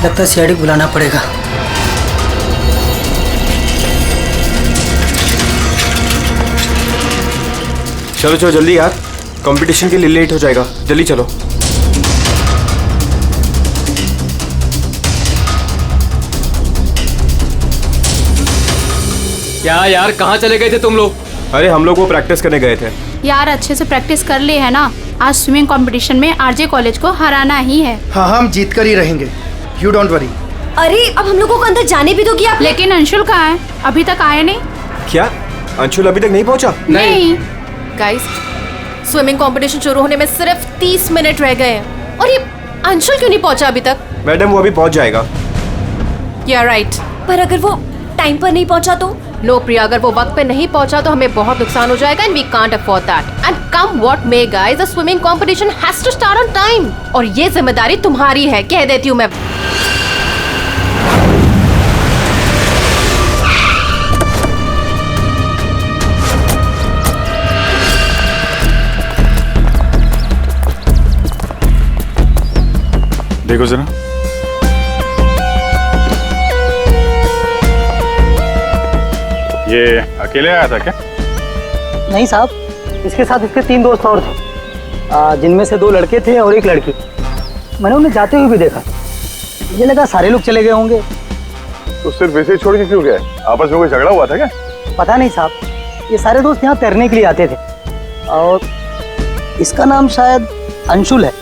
लगता है सीआईडी बुलाना पड़ेगा। चलो चलो जल्दी यार, कंपटीशन के लिए लेट हो जाएगा, जल्दी चलो। क्या यार, कहाँ चले गए थे तुम लोग? अरे हम लोग वो प्रैक्टिस करने गए थे यार। अच्छे से प्रैक्टिस कर ली है ना? आज स्विमिंग कंपटीशन में आरजे कॉलेज को हराना ही है। हाँ हम जीत कर ही रहेंगे, यू डोंट वरी। अरे अब हम लोगों को अंदर जाने भी दोगी आप? लेकिन अंशुल कहाँ है? अभी तक आया नहीं। क्या अंशुल अभी तक नहीं पहुंचा? नहीं। गाइस, स्विमिंग कंपटीशन शुरू होने में सिर्फ 30 मिनट रह गए हैं और ये अंशुल क्यों नहीं पहुंचा अभी तक? मैडम वो अभी पहुंच जाएगा। या राइट। पर अगर वो टाइम पर नहीं पहुंचा तो? नो प्रिया, अगर वो वक्त पे नहीं पहुंचा तो हमें बहुत नुकसान हो जाएगा and we can't afford that. And come what may guys, the swimming competition has to start on time और ये जिम्मेदारी तुम्हारी है, कह देती हूँ मैं। देखो जरा, ये अकेले आया था क्या? नहीं साहब, इसके साथ इसके 3 दोस्त और थे, जिनमें से 2 लड़के थे और 1 लड़की। मैंने उन्हें जाते हुए भी देखा, मुझे लगा सारे लोग चले गए होंगे। तो सिर्फ वैसे ही छोड़ के क्यों गया? आपस में कोई झगड़ा हुआ था क्या? पता नहीं साहब, ये सारे दोस्त यहाँ तैरने के लिए आते थे और इसका नाम शायद अंशुल है।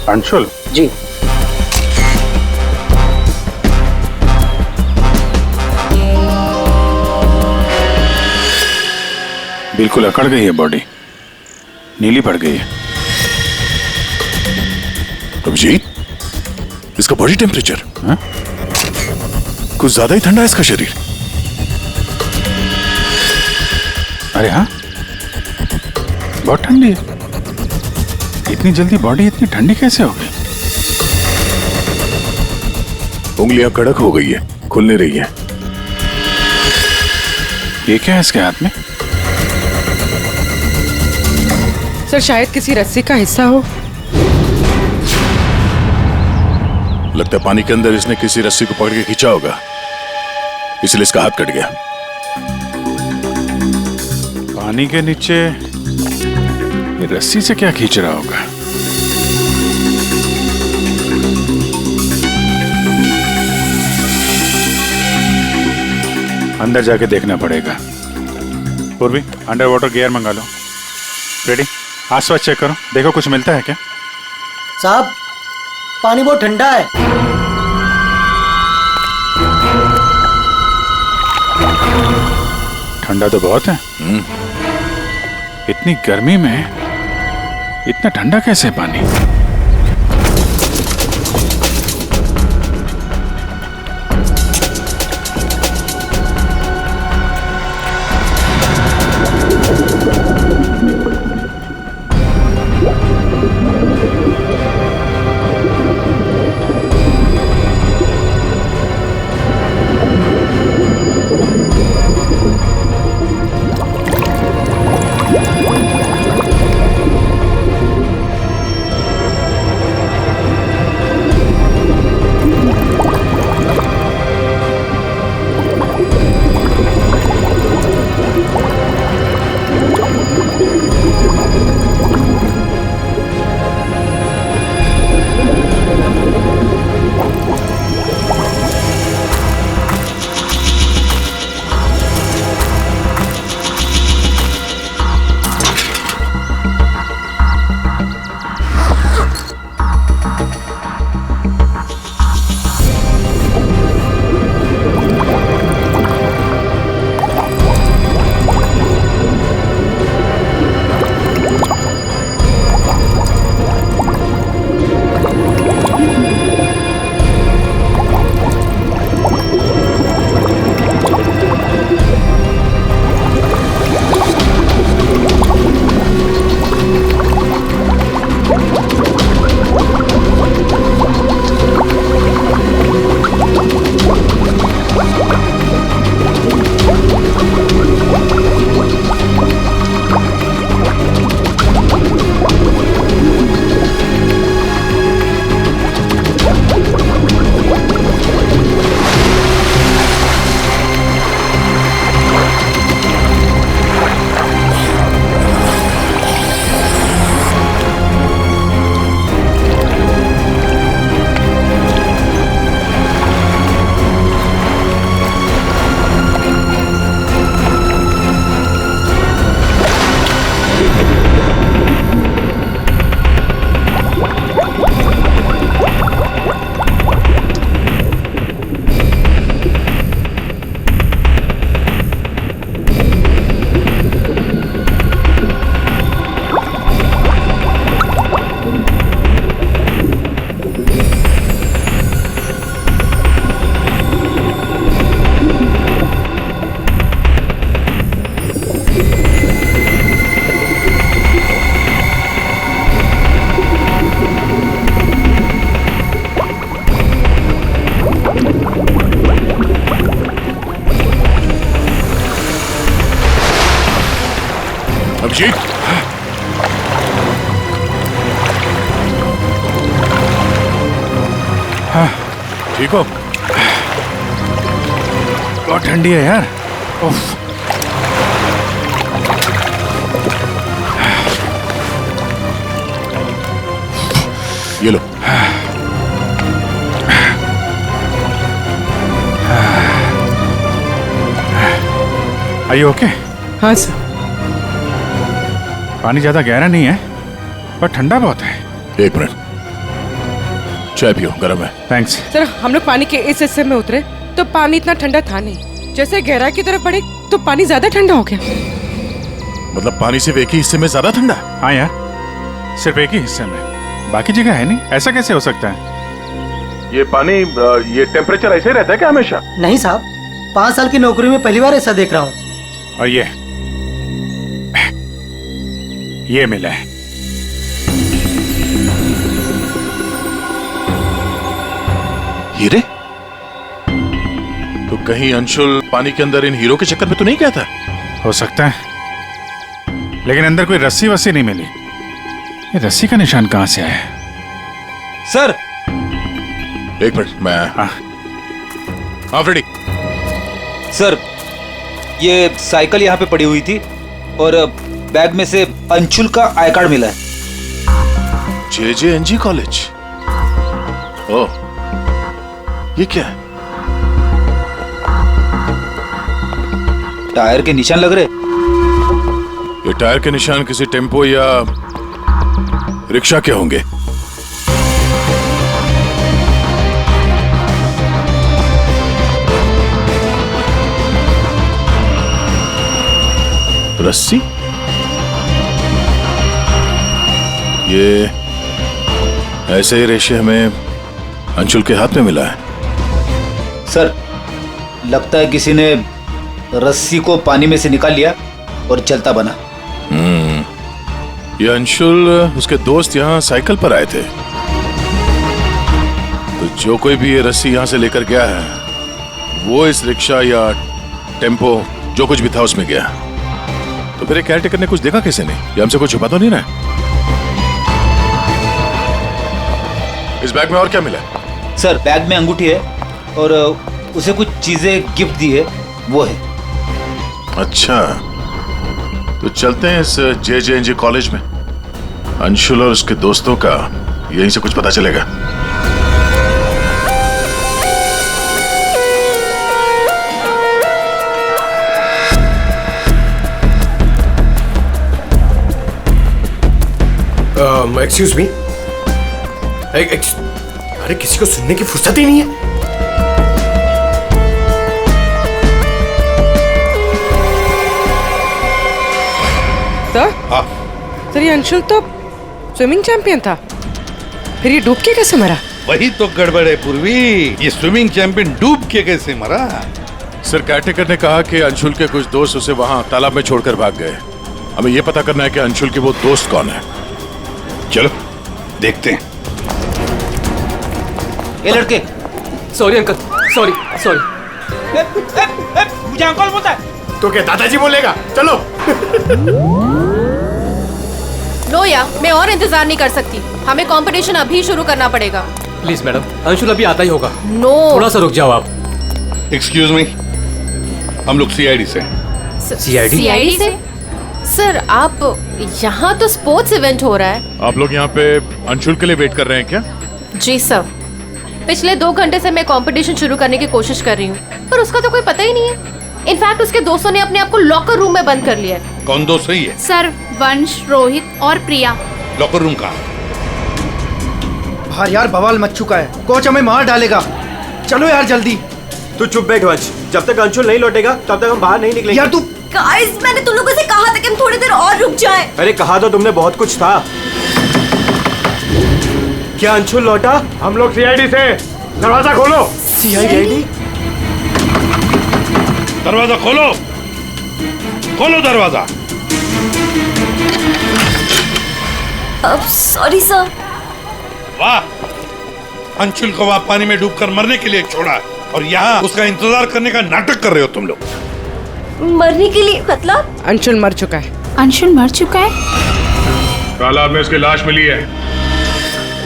अंशुल? जी। बिल्कुल अकड़ गई है बॉडी, नीली पड़ गई है। अभिजीत, इसका बॉडी टेम्परेचर कुछ ज्यादा ही ठंडा है इसका शरीर। अरे हाँ, बहुत ठंडी है। इतनी जल्दी बॉडी इतनी ठंडी कैसे हो गई? उंगलियां कड़क हो गई है, खुल नहीं रही है। ये क्या है इसके हाथ में? सर शायद किसी रस्सी का हिस्सा हो। लगता है पानी के अंदर इसने किसी रस्सी को पकड़ के खींचा होगा, इसलिए इसका हाथ कट गया। पानी के नीचे ये रस्सी से क्या खींच रहा होगा? अंदर जाके देखना पड़ेगा। पूर्वी, अंडर वाटर गियर मंगा लो। रेडी? आसपास चेक करो, देखो कुछ मिलता है क्या? साहब पानी बहुत ठंडा है। ठंडा तो बहुत है। इतनी गर्मी में इतना ठंडा कैसे है पानी? अभिजीत, हाँ, ठीक हो? बहुत ठंडी है यार। उफ। ये लो। Are you okay? हाँ सर। पानी ज्यादा गहरा नहीं है पर ठंडा बहुत है। एक मिनट, चाय पियो, गर्म है। थैंक्स। सर हम लोग पानी के इस हिस्से में उतरे तो पानी इतना ठंडा था नहीं, जैसे गहराई की तरफ बढ़े तो पानी ज्यादा ठंडा हो गया। मतलब पानी सिर्फ एक ही हिस्से में ज्यादा ठंडा? हाँ यार, सिर्फ एक ही हिस्से में, बाकी जगह है नहीं। ऐसा कैसे हो सकता है? ये पानी, ये टेम्परेचर ऐसे ही रहता है क्या हमेशा? नहीं साहब, 5 साल की नौकरी में पहली बार ऐसा देख रहा हूँ। और ये मिला है। हीरे? तो कहीं अंशुल पानी के अंदर इन हीरो के चक्कर में तो नहीं गया था? हो सकता है, लेकिन अंदर कोई रस्सी वस्सी नहीं मिली। ये रस्सी का निशान कहां से आया? सर, एक मिनट, मैं हाँ फ्रेडी। सर, ये साइकिल यहाँ पे पड़ी हुई थी और बैग में से अंशुल का आई कार्ड मिला है। JJNG college? ओह, ये क्या है? टायर के निशान लग रहे। ये टायर के निशान किसी टेम्पो या रिक्शा के होंगे। रस्सी? ये ऐसे ही रेशे हमें अंशुल के हाथ में मिला है। सर, लगता है किसी ने रस्सी को पानी में से निकाल लिया और चलता बना। ये अंशुल, उसके दोस्त यहाँ साइकिल पर आए थे, तो जो कोई भी ये रस्सी यहाँ से लेकर गया है वो इस रिक्शा या टेम्पो जो कुछ भी था उसमें गया। तो फिर केयरटेकर ने कुछ देखा कैसे नहीं? ये हमसे कुछ छुपा तो नहीं रहा है? इस बैग में और क्या मिला? सर, बैग में अंगूठी है और उसे कुछ चीजें गिफ्ट दी है, वो है। अच्छा, तो चलते हैं इस JJNG कॉलेज में। अंशुल और उसके दोस्तों का यहीं से कुछ पता चलेगा। Excuse me. अरे किसी को सुनने की फुर्सत ही नहीं है। सर ये अंशुल तो स्विमिंग चैंपियन था, फिर ये डूब के कैसे मरा? वही तो गड़बड़ है पूर्वी, ये स्विमिंग चैंपियन डूब के कैसे मरा? सर, केयरटेकर ने कहा कि अंशुल के कुछ दोस्त उसे वहां तालाब में छोड़कर भाग गए। हमें यह पता करना है कि अंशुल के वो दोस्त कौन है। चलो देखते हैं। ये लड़के। Sorry uncle, sorry. मुझे अंकल बोलता है तो क्या दादाजी बोलेगा? चलो। नो या, मैं और इंतजार नहीं कर सकती, हमें कंपटीशन अभी शुरू करना पड़ेगा। प्लीज मैडम, अंशुल अभी आता ही होगा। नो, थोड़ा सा रुक जाओ आप। एक्सक्यूज मी, हम लोग CID से। CID से? सर, आप यहाँ तो स्पोर्ट्स इवेंट हो रहा है। आप लोग यहाँ पे अंशुल के लिए वेट कर रहे हैं क्या? जी सर, पिछले 2 घंटे से मैं कंपटीशन शुरू करने की कोशिश कर रही हूँ, पर उसका तो कोई पता ही नहीं है। इनफैक्ट उसके दोस्तों ने अपने आप को लॉकर रूम में बंद कर लिया है। कौन दोस्त सही है? सर, वंश, रोहित और प्रिया। लॉकर रूम का? बाहर यार बवाल मच चुका है, कोच हमें मार डालेगा। चलो यार जल्दी। तू चुप बैठ वंश, जब तक अंशुल नहीं लौटेगा तब तक हम बाहर नहीं निकलेंगे। यार तू। गाइस, मैंने तुम लोगों से कहा था कि हम थोड़ी देर और रुक जाएं। अरे कहा तो तुमने बहुत कुछ था। क्या अंशुल लौटा? हम लोग CID से। दरवाजा खोलो। CID? दरवाजा खोलो, खोलो दरवाजा। Sorry sir. वाह, अंशुल को वहां पानी में डूबकर मरने के लिए छोड़ा और यहाँ उसका इंतजार करने का नाटक कर रहे हो तुम लोग। मरने के लिए मतलब? अंशुल मर चुका है। अंशुल मर चुका है? तालाब में उसकी लाश मिली है।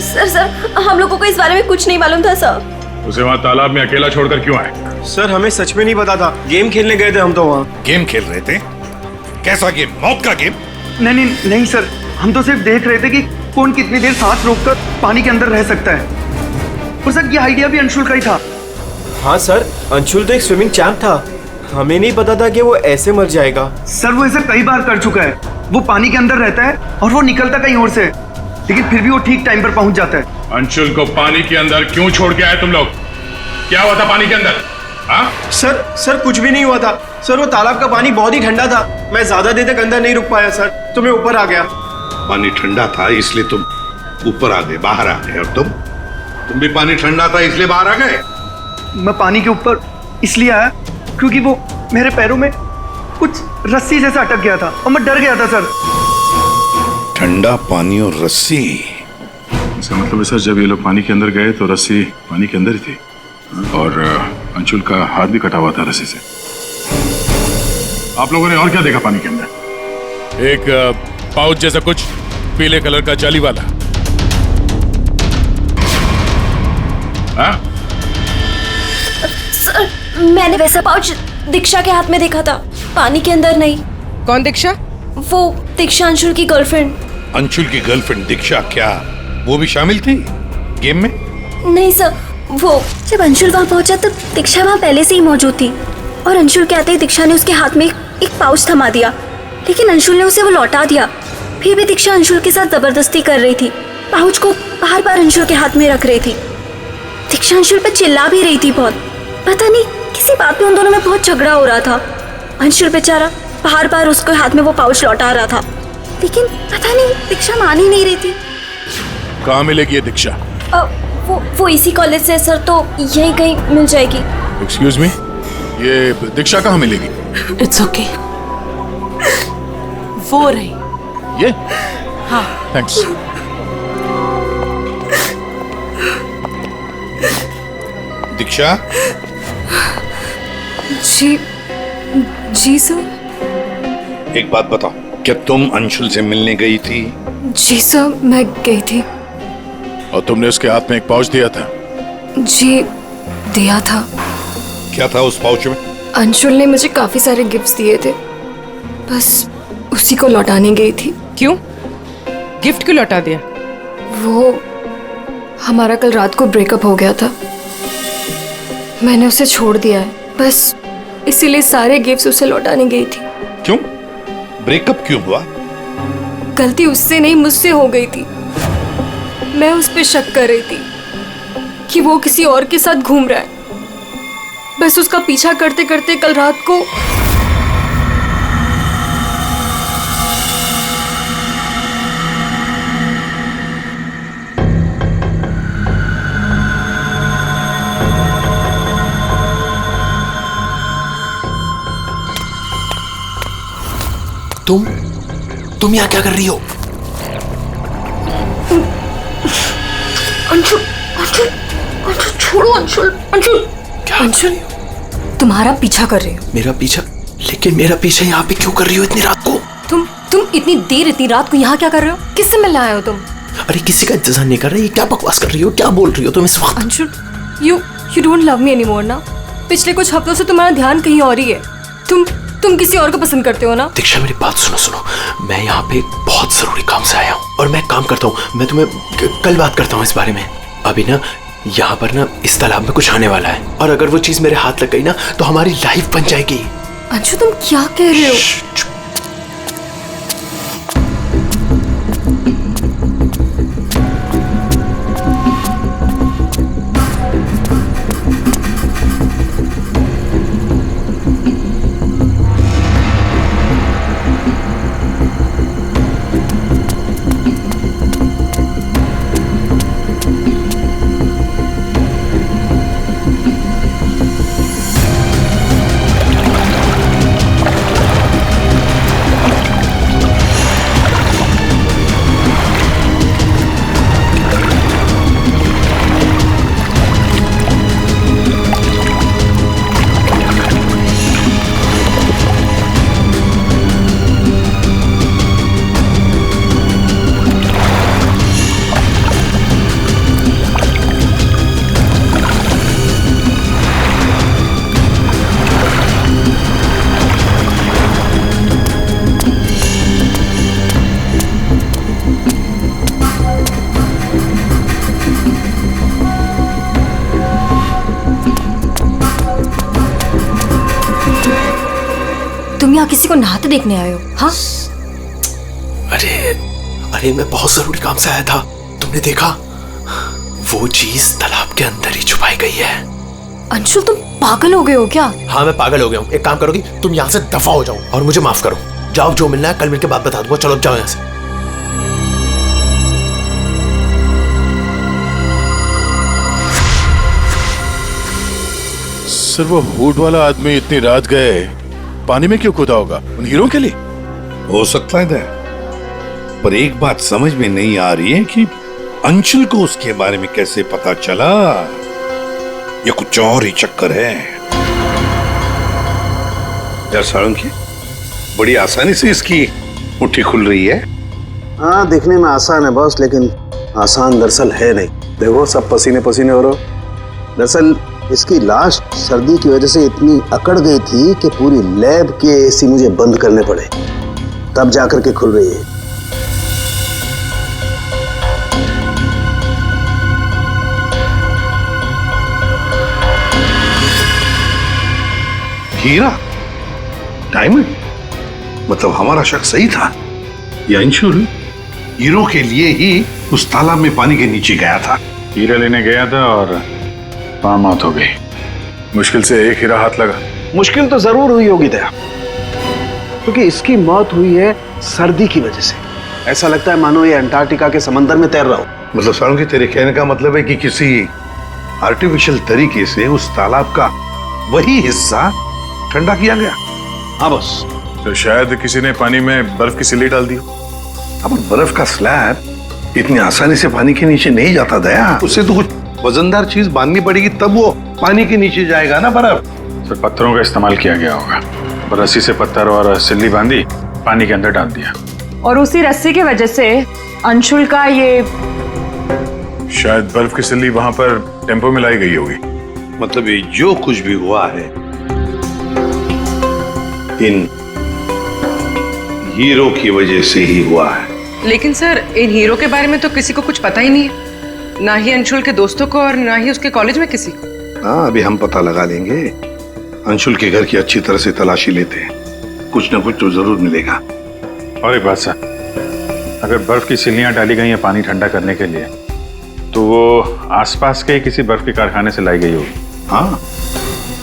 सर हम लोगों को इस बारे में कुछ नहीं मालूम था सर। उसे वहाँ तालाब में अकेला छोड़कर क्यों आए? सर हमें सच में नहीं पता था, गेम खेलने गए थे हम तो वहाँ। गेम खेल रहे थे? कैसा गेम? मौत का गेम? नहीं सर, हम तो सिर्फ देख रहे थे कि कौन कितनी देर सांस रोककर पानी के अंदर रह सकता है। और सर ये आइडिया भी अंशुल का ही था। हाँ सर, अंशुल तो एक स्विमिंग चैंप था, हमें नहीं पता था कि वो ऐसे मर जाएगा। सर वो ऐसा कई बार कर चुका है, वो पानी के अंदर रहता है और वो निकलता कहीं और से, लेकिन फिर भी वो ठीक टाइम पर पहुंच जाता है। अंशुल को पानी के अंदर क्यों छोड़ के आए तुम लोग? क्या हुआ था पानी के अंदर? हाँ? सर कुछ भी नहीं हुआ था सर, वो तालाब का पानी बहुत ही ठंडा था, मैं ज्यादा देर तक अंदर नहीं रुक पाया सर, तो मैं ऊपर आ गया। पानी ठंडा था इसलिए तुम ऊपर आ गए, बाहर आ गए। और तुम भी पानी ठंडा था इसलिए बाहर आ गए? मैं पानी के ऊपर इसलिए आया क्योंकि वो मेरे पैरों में कुछ रस्सी जैसा अटक गया था और मैं डर गया था सर। ठंडा पानी और रस्सी, इसका मतलब है सर जब ये लोग पानी के अंदर गए तो रस्सी पानी के अंदर ही थी और अंशुल का हाथ भी कटा हुआ था रस्सी से। आप लोगों ने और क्या देखा पानी के अंदर? एक पाउच जैसा कुछ पीले कलर का जाली वाला। हाँ? सर मैंने वैसा पाउच दीक्षा के हाथ में देखा था, पानी के अंदर नहीं। कौन दीक्षा? वो दीक्षा अंशुल की गर्लफ्रेंड। अंशुल की गर्लफ्रेंड दीक्षा, क्या वो भी शामिल थी गेम में? नहीं सर, वो जब अंशुल वहाँ पहुंचा तब दीक्षा वहाँ पहले से ही मौजूद थी और अंशुल के आते ही दीक्षा ने उसके हाथ में एक पाउच थमा दिया, लेकिन अंशुल ने उसे वो लौटा दिया। फिर भी दीक्षा अंशुल के साथ जबरदस्ती कर रही थी, पाउच को बार बार अंशुल के हाथ में रख रही थी। दीक्षा अंशुल पर चिल्ला भी रही थी बहुत, पता नहीं किसी बात पे उन दोनों में बहुत झगड़ा हो रहा था। अंशुल बेचारा बार बार उसके हाथ में वो पाउच लौटा रहा था, लेकिन पता नहीं दीक्षा मान ही नहीं रही थी। कहाँ मिलेगी ये दीक्षा? वो इसी कॉलेज से सर, तो यहीं कहीं मिल जाएगी। एक्सक्यूज मी, ये दीक्षा कहाँ मिलेगी? इट्स ओके, वो रही ये? हाँ थैंक्स। दीक्षा? जी सर। एक बात बताओ, क्या तुम अंशुल से मिलने गई थी? जी सर, मैं गई थी। और तुमने उसके हाथ में एक पाउच दिया था? जी दिया था। क्या था उस पाउच में? अंशुल ने मुझे काफी सारे गिफ्ट्स दिए थे, बस उसी को लौटाने गई थी। क्यों? गिफ्ट क्यों लौटा दिया? वो हमारा कल रात को ब्रेकअप हो गया था, मैंने उसे छोड़ दिया है, बस इसीलिए सारे गिफ्ट्स उसे लौटाने गई थी। क्यों? ब्रेकअप क्यों हुआ? गलती उससे नहीं मुझसे हो गई थी। मैं उस पे शक कर रही थी कि वो किसी और के साथ घूम रहा है, बस उसका पीछा करते करते कल रात को तुम यहाँ क्या कर रही हो? अंशुल, अंशुल, अंशुल छोड़ो अंशुल, अंशुल, अंशुल तुम्हारा पीछा कर रही हो। मेरा पीछा? लेकिन मेरा पीछा यहाँ पे क्यों कर रही हो इतनी रात को? तुम इतनी देर इतनी रात को यहाँ क्या कर रहे हो? किससे मिलने आए हो तुम? अरे किसी का इंतजार नहीं कर रही, क्या बकवास कर रही हो, क्या बोल रही हो तुम इस वक्त? Anshul, you don't love me anymore ना? पिछले कुछ हफ्तों से तुम्हारा ध्यान कहीं और ही है। तुम किसी और को पसंद करते हो ना? दीक्षा मेरी बात सुनो, मैं यहाँ पे बहुत जरूरी काम से आया हूँ और मैं काम करता हूँ, मैं तुम्हें कल बात करता हूँ इस बारे में। अभी ना यहाँ पर ना इस तालाब में कुछ आने वाला है और अगर वो चीज मेरे हाथ लग गई ना तो हमारी लाइफ बन जाएगी। अंशु तुम क्या कह रहे हो? यहाँ किसी को नहाते देखने आए हो? हाँ? अरे मैं बहुत जरूरी काम से आया था। तुमने देखा? वो चीज तालाब के अंदर ही छुपाई गई है। अंशुल, तुम पागल हो गए हो क्या? हाँ, मैं पागल हो गया हूँ। एक काम करोगी, तुम यहाँ से दफा हो जाओ और मुझे माफ करो। जाओ, जो मिलना है कल मिलके बात बता दूंगा। चलो जाओ यहाँ से। सर, वो हुड वाला आदमी इतनी रात गए पानी में क्यों कूदा होगा? उन हीरो के लिए हो सकता है, पर एक बात समझ में नहीं आ रही है कि अंशुल को उसके बारे में कैसे पता चला, या कुछ और ही चक्कर है। यार सारंगी, बड़ी आसानी से इसकी मुट्ठी खुल रही है। हाँ, दिखने में आसान है बॉस, लेकिन आसान दरअसल है नहीं। देखो, सब पसीने पसीने हो रहे हो। दरअसल इसकी लाश सर्दी की वजह से इतनी अकड़ गई थी कि पूरी लैब के एसी मुझे बंद करने पड़े, तब जाकर के खुल रही है। हीरा, डायमंड, मतलब हमारा शक सही था। यह अंशुल हीरो के लिए ही उस तालाब में पानी के नीचे गया था। हीरा लेने गया था और वहां मौत हो गई। मुश्किल से एक हीरा हाथ लगा। मुश्किल तो जरूर हुई होगी दया, क्योंकि इसकी मौत हुई है सर्दी की वजह से। ऐसा लगता है मानो ये अंटार्कटिका के समंदर में तैर रहा हो। मतलब सारंगी, तेरे कहने का मतलब है कि किसी आर्टिफिशियल तरीके से उस तालाब का वही हिस्सा ठंडा किया गया। हाँ बस। तो शायद किसी ने पानी में बर्फ की सिल्ली डाल दी। अब बर्फ का स्लैब इतनी आसानी से पानी के नीचे नहीं जाता दया। उससे तो कुछ वजनदार चीज बांधनी पड़ेगी, तब वो पानी के नीचे जाएगा ना बर्फ। तो पत्थरों का इस्तेमाल किया गया होगा। रस्सी से पत्थर और सिल्ली बांधी, पानी के अंदर डाल दिया। और उसी रस्सी की वजह से अंशुल का ये, शायद बर्फ की सिल्ली वहां पर टेम्पो में लाई गई होगी। मतलब ये जो कुछ भी हुआ है इन हीरो की वजह से ही हुआ है। लेकिन सर, इन हीरो के बारे में तो किसी को कुछ पता ही नहीं है, ना ही अंशुल के दोस्तों को और ना ही उसके कॉलेज में किसी को। हाँ, अभी हम पता लगा लेंगे। अंशुल के घर की अच्छी तरह से तलाशी लेते हैं, कुछ ना कुछ तो जरूर मिलेगा। और एक बात सर, अगर बर्फ की सिल्लियां डाली गई हैं पानी ठंडा करने के लिए, तो वो आसपास के किसी बर्फ के कारखाने से लाई गई होगी। हाँ,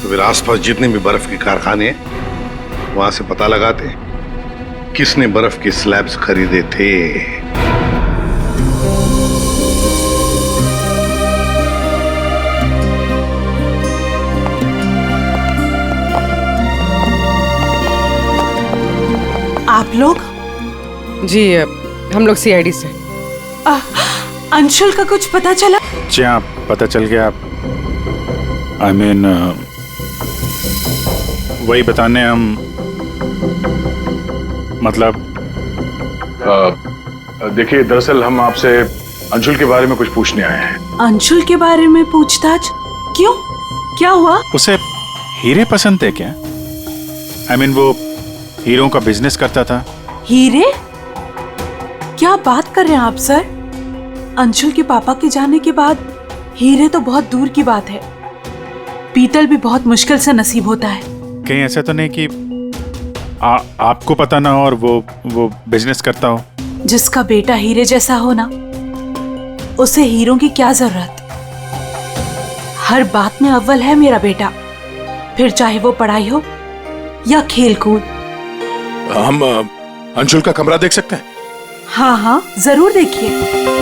तो फिर आसपास जितने भी बर्फ के कारखाने हैं वहां से पता लगाते हैं किसने बर्फ के स्लैब्स खरीदे थे। आप लोग? जी, हम लोग सीआईडी से। अंशुल का कुछ पता चला? जी हाँ, पता चल गया। I mean, वही बताने हम, मतलब देखिए, दरअसल हम आपसे अंशुल के बारे में कुछ पूछने आए हैं। अंशुल के बारे में पूछताछ? क्यों? क्या हुआ? उसे हीरे पसंद थे क्या? I mean, वो हीरों का बिजनेस करता था। हीरे? क्या बात कर रहे हैं आप सर? अंशुल के पापा के जाने के बाद हीरे तो बहुत दूर की बात है, पीतल भी बहुत मुश्किल से नसीब होता है। कहीं ऐसा तो नहीं कि आपको पता ना हो और वो बिजनेस करता हो? जिसका बेटा हीरे जैसा हो ना, उसे हीरों की क्या जरूरत। हर बात में अव्वल है मेरा बेटा, फिर चाहे वो पढ़ाई हो या खेल कूद। हम अंशुल का कमरा देख सकते हैं? हाँ हाँ, जरूर देखिए।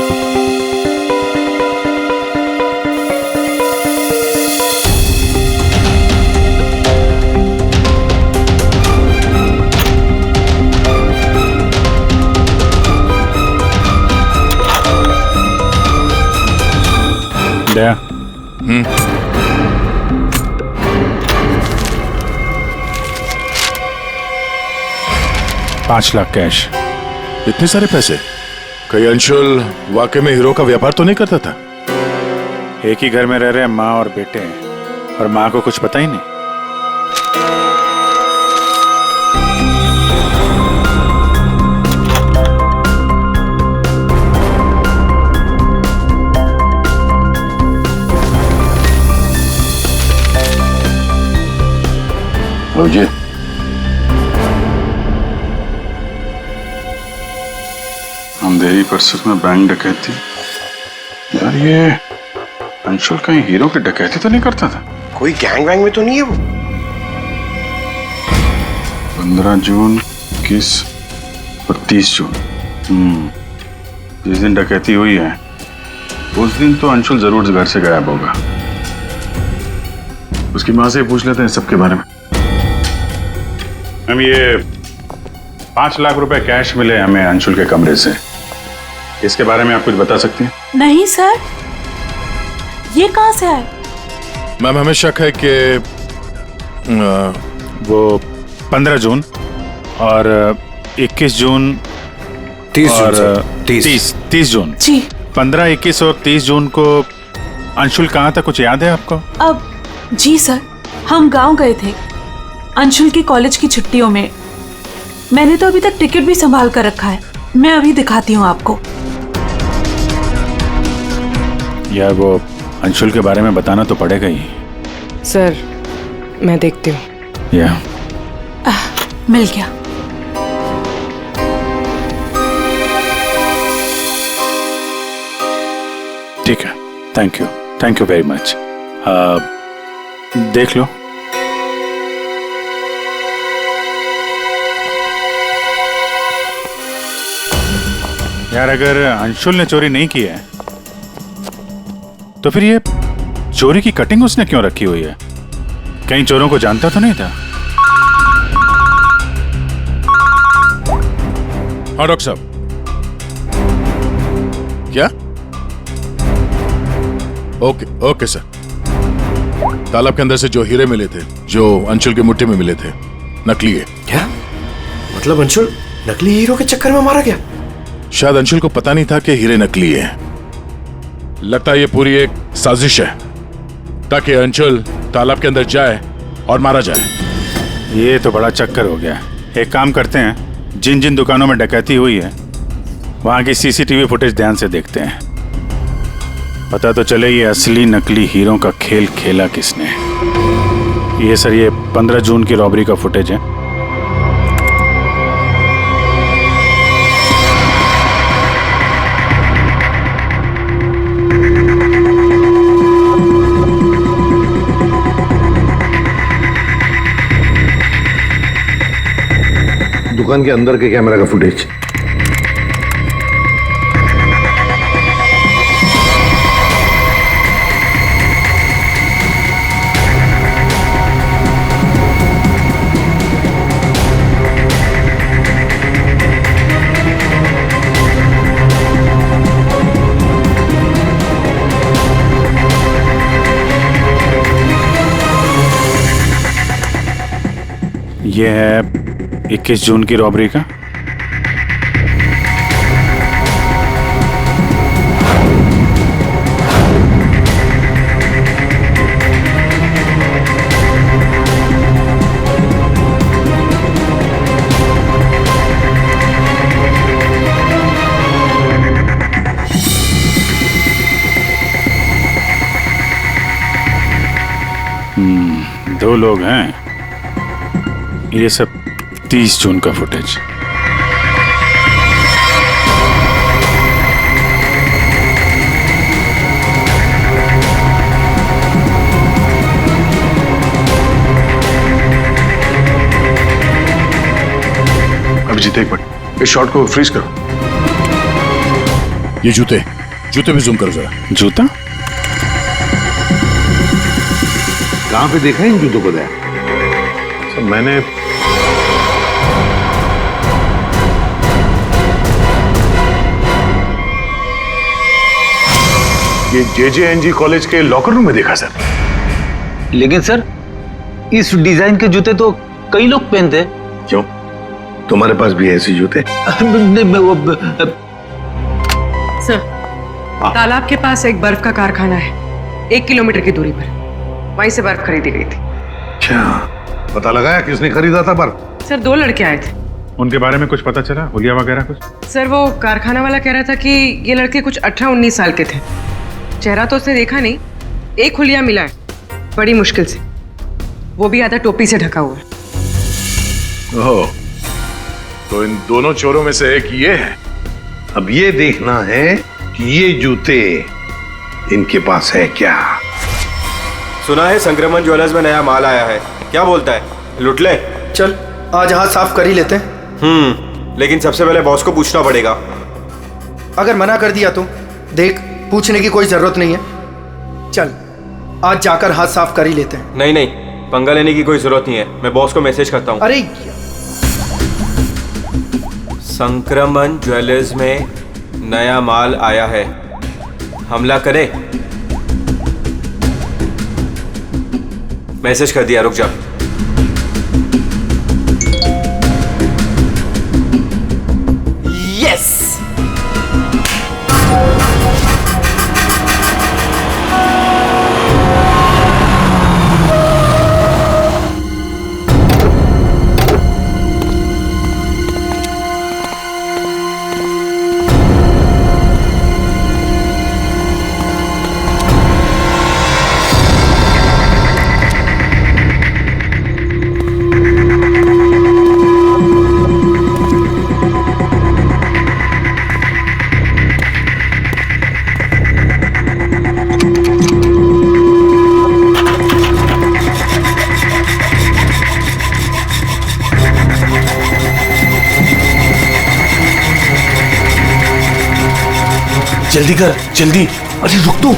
दया। 5 लाख कैश। इतने सारे पैसे? कहीं अंशुल वाकई में हीरो का व्यापार तो नहीं करता था? एक ही घर में रह रहे हैं माँ और बेटे हैं, और माँ को कुछ पता ही नहीं। जी, अंधेरी परिसर में बैंक डकैती। यार ये अंशुल कहीं हीरो की डकैती तो नहीं करता था? कोई गैंग वैंग में तो नहीं है वो? 15 जून, 21 और 30 जून। जिस दिन डकैती हुई है उस दिन तो अंशुल जरूर घर से गायब होगा। उसकी माँ से पूछ लेते हैं सबके बारे में। हम ये 5 लाख रुपए कैश मिले हमें अंशुल के कमरे से, इसके बारे में आप कुछ बता सकती हैं? नहीं सर, ये कहां से आए? मैम हमें शक है कि वो 15 जून और 21 जून 30 और जून 30 जून जी। 15, 21 और 30 जून को अंशुल कहाँ था, कुछ याद है आपको? अब जी सर, हम गांव गए थे अंशुल की कॉलेज की छुट्टियों में। मैंने तो अभी तक टिकट भी संभाल कर रखा है, मैं अभी दिखाती हूँ आपको। यार वो अंशुल के बारे में बताना तो पड़ेगा ही। सर मैं देखती हूँ। या मिल गया। ठीक है, थैंक यू वेरी मच। देख लो। यार अगर अंशुल ने चोरी नहीं की है तो फिर ये चोरी की कटिंग उसने क्यों रखी हुई है? कहीं चोरों को जानता तो नहीं था? हाँ डॉक्टर साहब। क्या? Okay sir. तालाब के अंदर से जो हीरे मिले थे, जो अंशुल की मुट्ठी में मिले थे, नकली है। क्या मतलब? अंशुल नकली हीरो के चक्कर में मारा गया? शायद अंशुल को पता नहीं था कि हीरे नकली है। लगता है ये पूरी एक साजिश है ताकि अंशुल तालाब के अंदर जाए और मारा जाए। ये तो बड़ा चक्कर हो गया। एक काम करते हैं, जिन जिन दुकानों में डकैती हुई है वहां की सीसीटीवी फुटेज ध्यान से देखते हैं, पता तो चले ये असली नकली हीरो का खेल खेला किसने। ये सर, ये 15 जून की रॉबरी का फुटेज है। दुकान के अंदर के कैमरा का फुटेज। ये है 21 जून की रॉबरी का। दो लोग हैं। ये सब 30 जून का फुटेज। अभिजीत एक मिनट, इस शॉट को फ्रीज करो। ये जूते पे जूम करो जरा। जूता? कहां पे देखा है इन जूतों को? सर मैंने ये JJNG कॉलेज के लॉकर रूम में देखा सर। लेकिन सर इस डिजाइन के जूते तो कई लोग पहनते हैं। क्यों, तुम्हारे पास भी ऐसे जूते? सर तालाब के पास एक बर्फ का कारखाना है, 1 किलोमीटर की दूरी पर। वहीं से बर्फ खरीदी गई थी। अच्छा, पता लगाया किसने खरीदा था बर्फ? सर 2 लड़के आए थे। उनके बारे में कुछ पता चला? हुलिया वगैरह कुछ? सर वो कारखाना वाला कह रहा था कि ये लड़के कुछ 18-19 साल के थे। चेहरा तो उसने देखा नहीं, एक हुलिया मिला है बड़ी मुश्किल से, वो भी आधा टोपी से ढका हुआ है। ओह, तो इन दोनों चोरों में से एक ये है अब ये देखना है कि ये जूते इनके पास है क्या। सुना है संक्रमण ज्वेलर्स में नया माल आया है, क्या बोलता है, लुट ले? चल आज हाथ साफ कर ही लेते हैं। लेकिन सबसे पहले बॉस को पूछना पड़ेगा। अगर मना कर दिया तो देख, पूछने की कोई जरूरत नहीं है। चल आज जाकर हाथ साफ कर ही लेते हैं। नहीं नहीं, पंगा लेने की कोई जरूरत नहीं है, मैं बॉस को मैसेज करता हूँ। अरे संक्रमण ज्वेलर्स में नया माल आया है, हमला करे। मैसेज कर दिया, रुक जा। यस जल्दी कर, जल्दी। अरे रुक तू।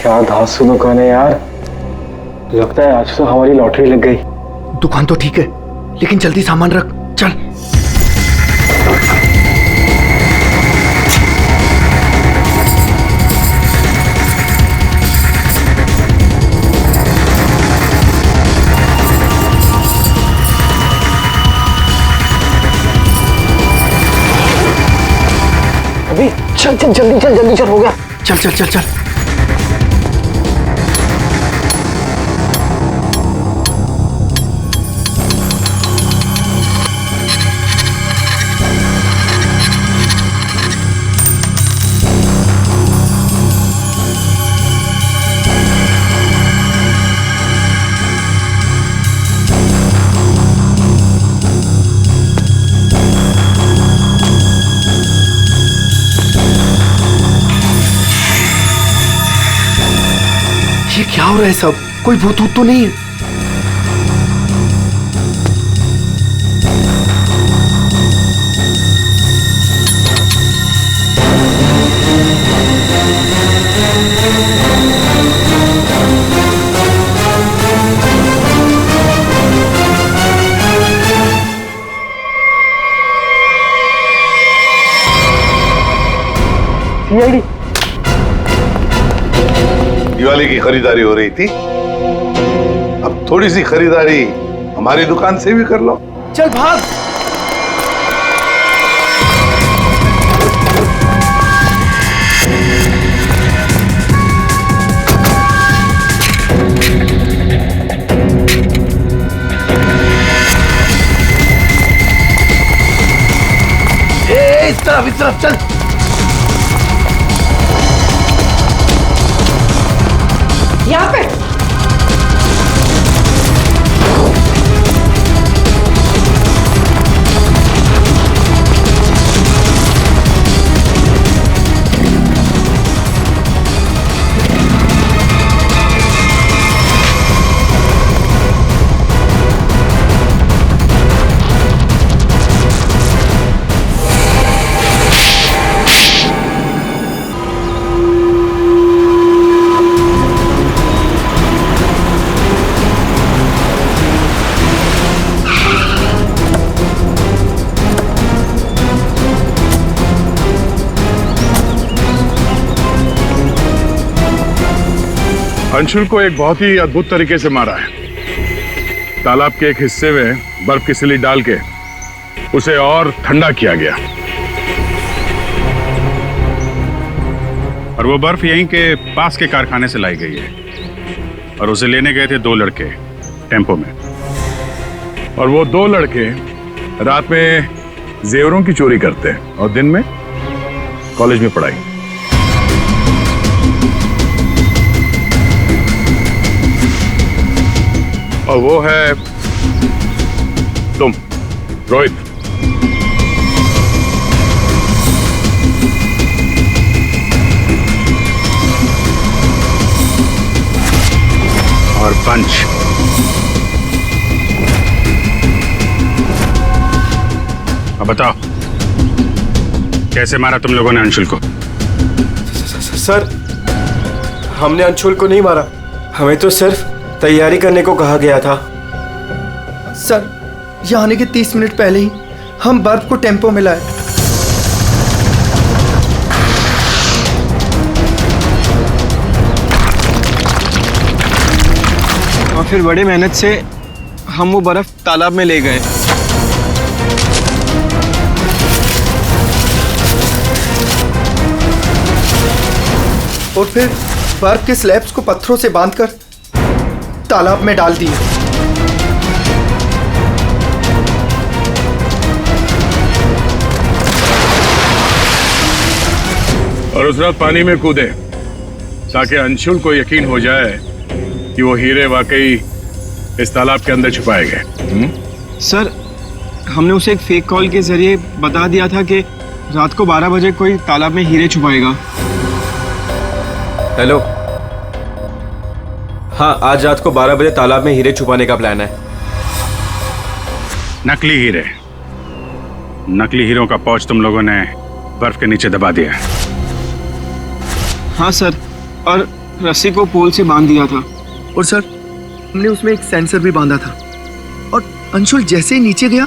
क्या धांसू दुकान है यार, लगता है आज तो हमारी लॉटरी लग गई। दुकान तो ठीक है, लेकिन जल्दी सामान रख, चल। अभी चल चल जल्दी चल, जल्दी चल, हो गया। चल चल चल चल। ये क्या हो रहा है सब? कोई भूत तो नहीं है? सीआईडी दिवाली की खरीदारी हो रही थी, अब थोड़ी सी खरीदारी हमारी दुकान से भी कर लो। चल भाग। इस तरफ चल। यहाँ पे अंशुल को एक बहुत ही अद्भुत तरीके से मारा है। तालाब के एक हिस्से में बर्फ की सिली डाल के उसे और ठंडा किया गया, और वो बर्फ यहीं के पास के कारखाने से लाई गई है, और उसे लेने गए थे 2 लड़के टेम्पो में। और वो दो लड़के रात में जेवरों की चोरी करते हैं और दिन में कॉलेज में पढ़ाई। और वो है तुम, रोहित। और पंच। अब बताओ, कैसे मारा तुम लोगों ने अंशुल को? सर, हमने अंशुल को नहीं मारा, हमें तो सिर्फ तैयारी करने को कहा गया था। सर, यहाँ आने के 30 मिनट पहले ही हम बर्फ को टेम्पो में लाए। और फिर बड़ी मेहनत से हम वो बर्फ तालाब में ले गए। और फिर बर्फ के स्लैब्स को पत्थरों से बांधकर तालाब में डाल दिए। और उस रात पानी में कूदे ताकि अंशुल को यकीन हो जाए कि वो हीरे वाकई इस तालाब के अंदर छुपाए गए। सर, हमने उसे एक फेक कॉल के जरिए बता दिया था कि रात को 12 बजे कोई तालाब में हीरे छुपाएगा। हेलो, हाँ, आज रात को 12 बजे तालाब में हीरे छुपाने का प्लान है। नकली हीरे, नकली हीरों का पौच तुम लोगों ने बर्फ के नीचे दबा दिया। हाँ सर, और रस्सी को पोल से बांध दिया था। और सर, हमने उसमें एक सेंसर भी बांधा था और अंशुल जैसे ही नीचे गया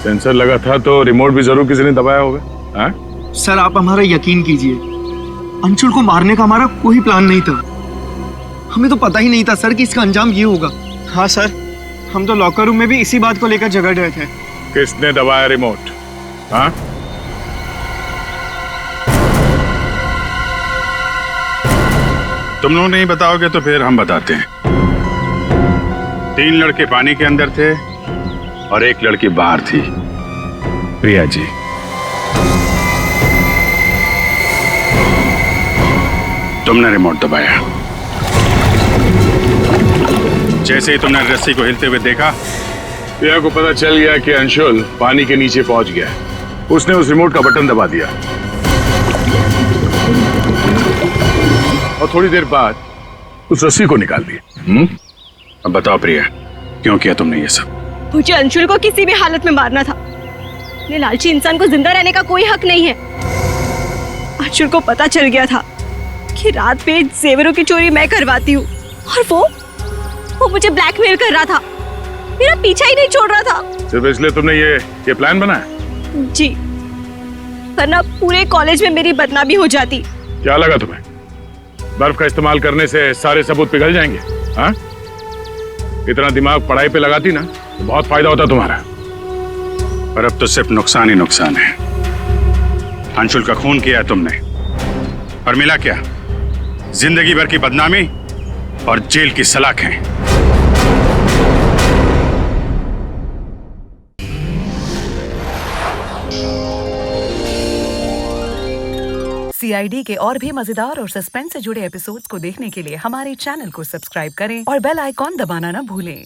सेंसर लगा था तो रिमोट भी जरूर किसी ने दबाया होगा। हाँ? सर, आप हमारा यकीन कीजिए, अंशुल को मारने का हमारा कोई प्लान नहीं था। हमें तो पता ही नहीं था सर कि इसका अंजाम ये होगा। हाँ सर, हम तो लॉकर रूम में भी इसी बात को लेकर झगड़ रहे थे। किसने दबाया रिमोट? हाँ? तुम लोग नहीं बताओगे तो फिर हम बताते हैं। 3 लड़के पानी के अंदर थे और 1 लड़की बाहर थी, प्रिया जी। तुमने रिमोट दबाया। जैसे ही तुमने रस्सी को हिलते हुए देखा, प्रिया को पता चल गया कि अंशुल पानी के नीचे पहुंच गया। उसने उस रिमोट का बटन दबा दिया और थोड़ी देर बाद उस रस्सी को निकाल दिया। अब बताओ प्रिया, क्यों किया तुमने ये सब? मुझे अंशुल को किसी भी हालत में मारना था। ये लालची इंसान को जिंदा रहने का कोई हक नहीं है। अंशुल को पता चल गया था कि रात पे जेवरों की चोरी मैं करवाती हूँ और वो मुझे ब्लैकमेल कर रहा था, मेरा पीछा ही नहीं छोड़ रहा था। सिर्फ इसलिए तुमने ये प्लान बनाया? जी, वरना पूरे कॉलेज में मेरी बदनामी हो जाती। क्या लगा तुम्हें बर्फ का इस्तेमाल करने से सारे सबूत पिघल जाएंगे? हाँ? इतना दिमाग पढ़ाई पे लगाती ना तो बहुत फायदा होता तुम्हारा। पर अब तो सिर्फ नुकसान ही नुकसान है। अंशुल का खून किया तुमने और मिला क्या? जिंदगी भर की बदनामी और जेल की सलाखें। CID के और भी मजेदार और सस्पेंस से जुड़े एपिसोड्स को देखने के लिए हमारे चैनल को सब्सक्राइब करें और बेल आइकॉन दबाना ना भूलें।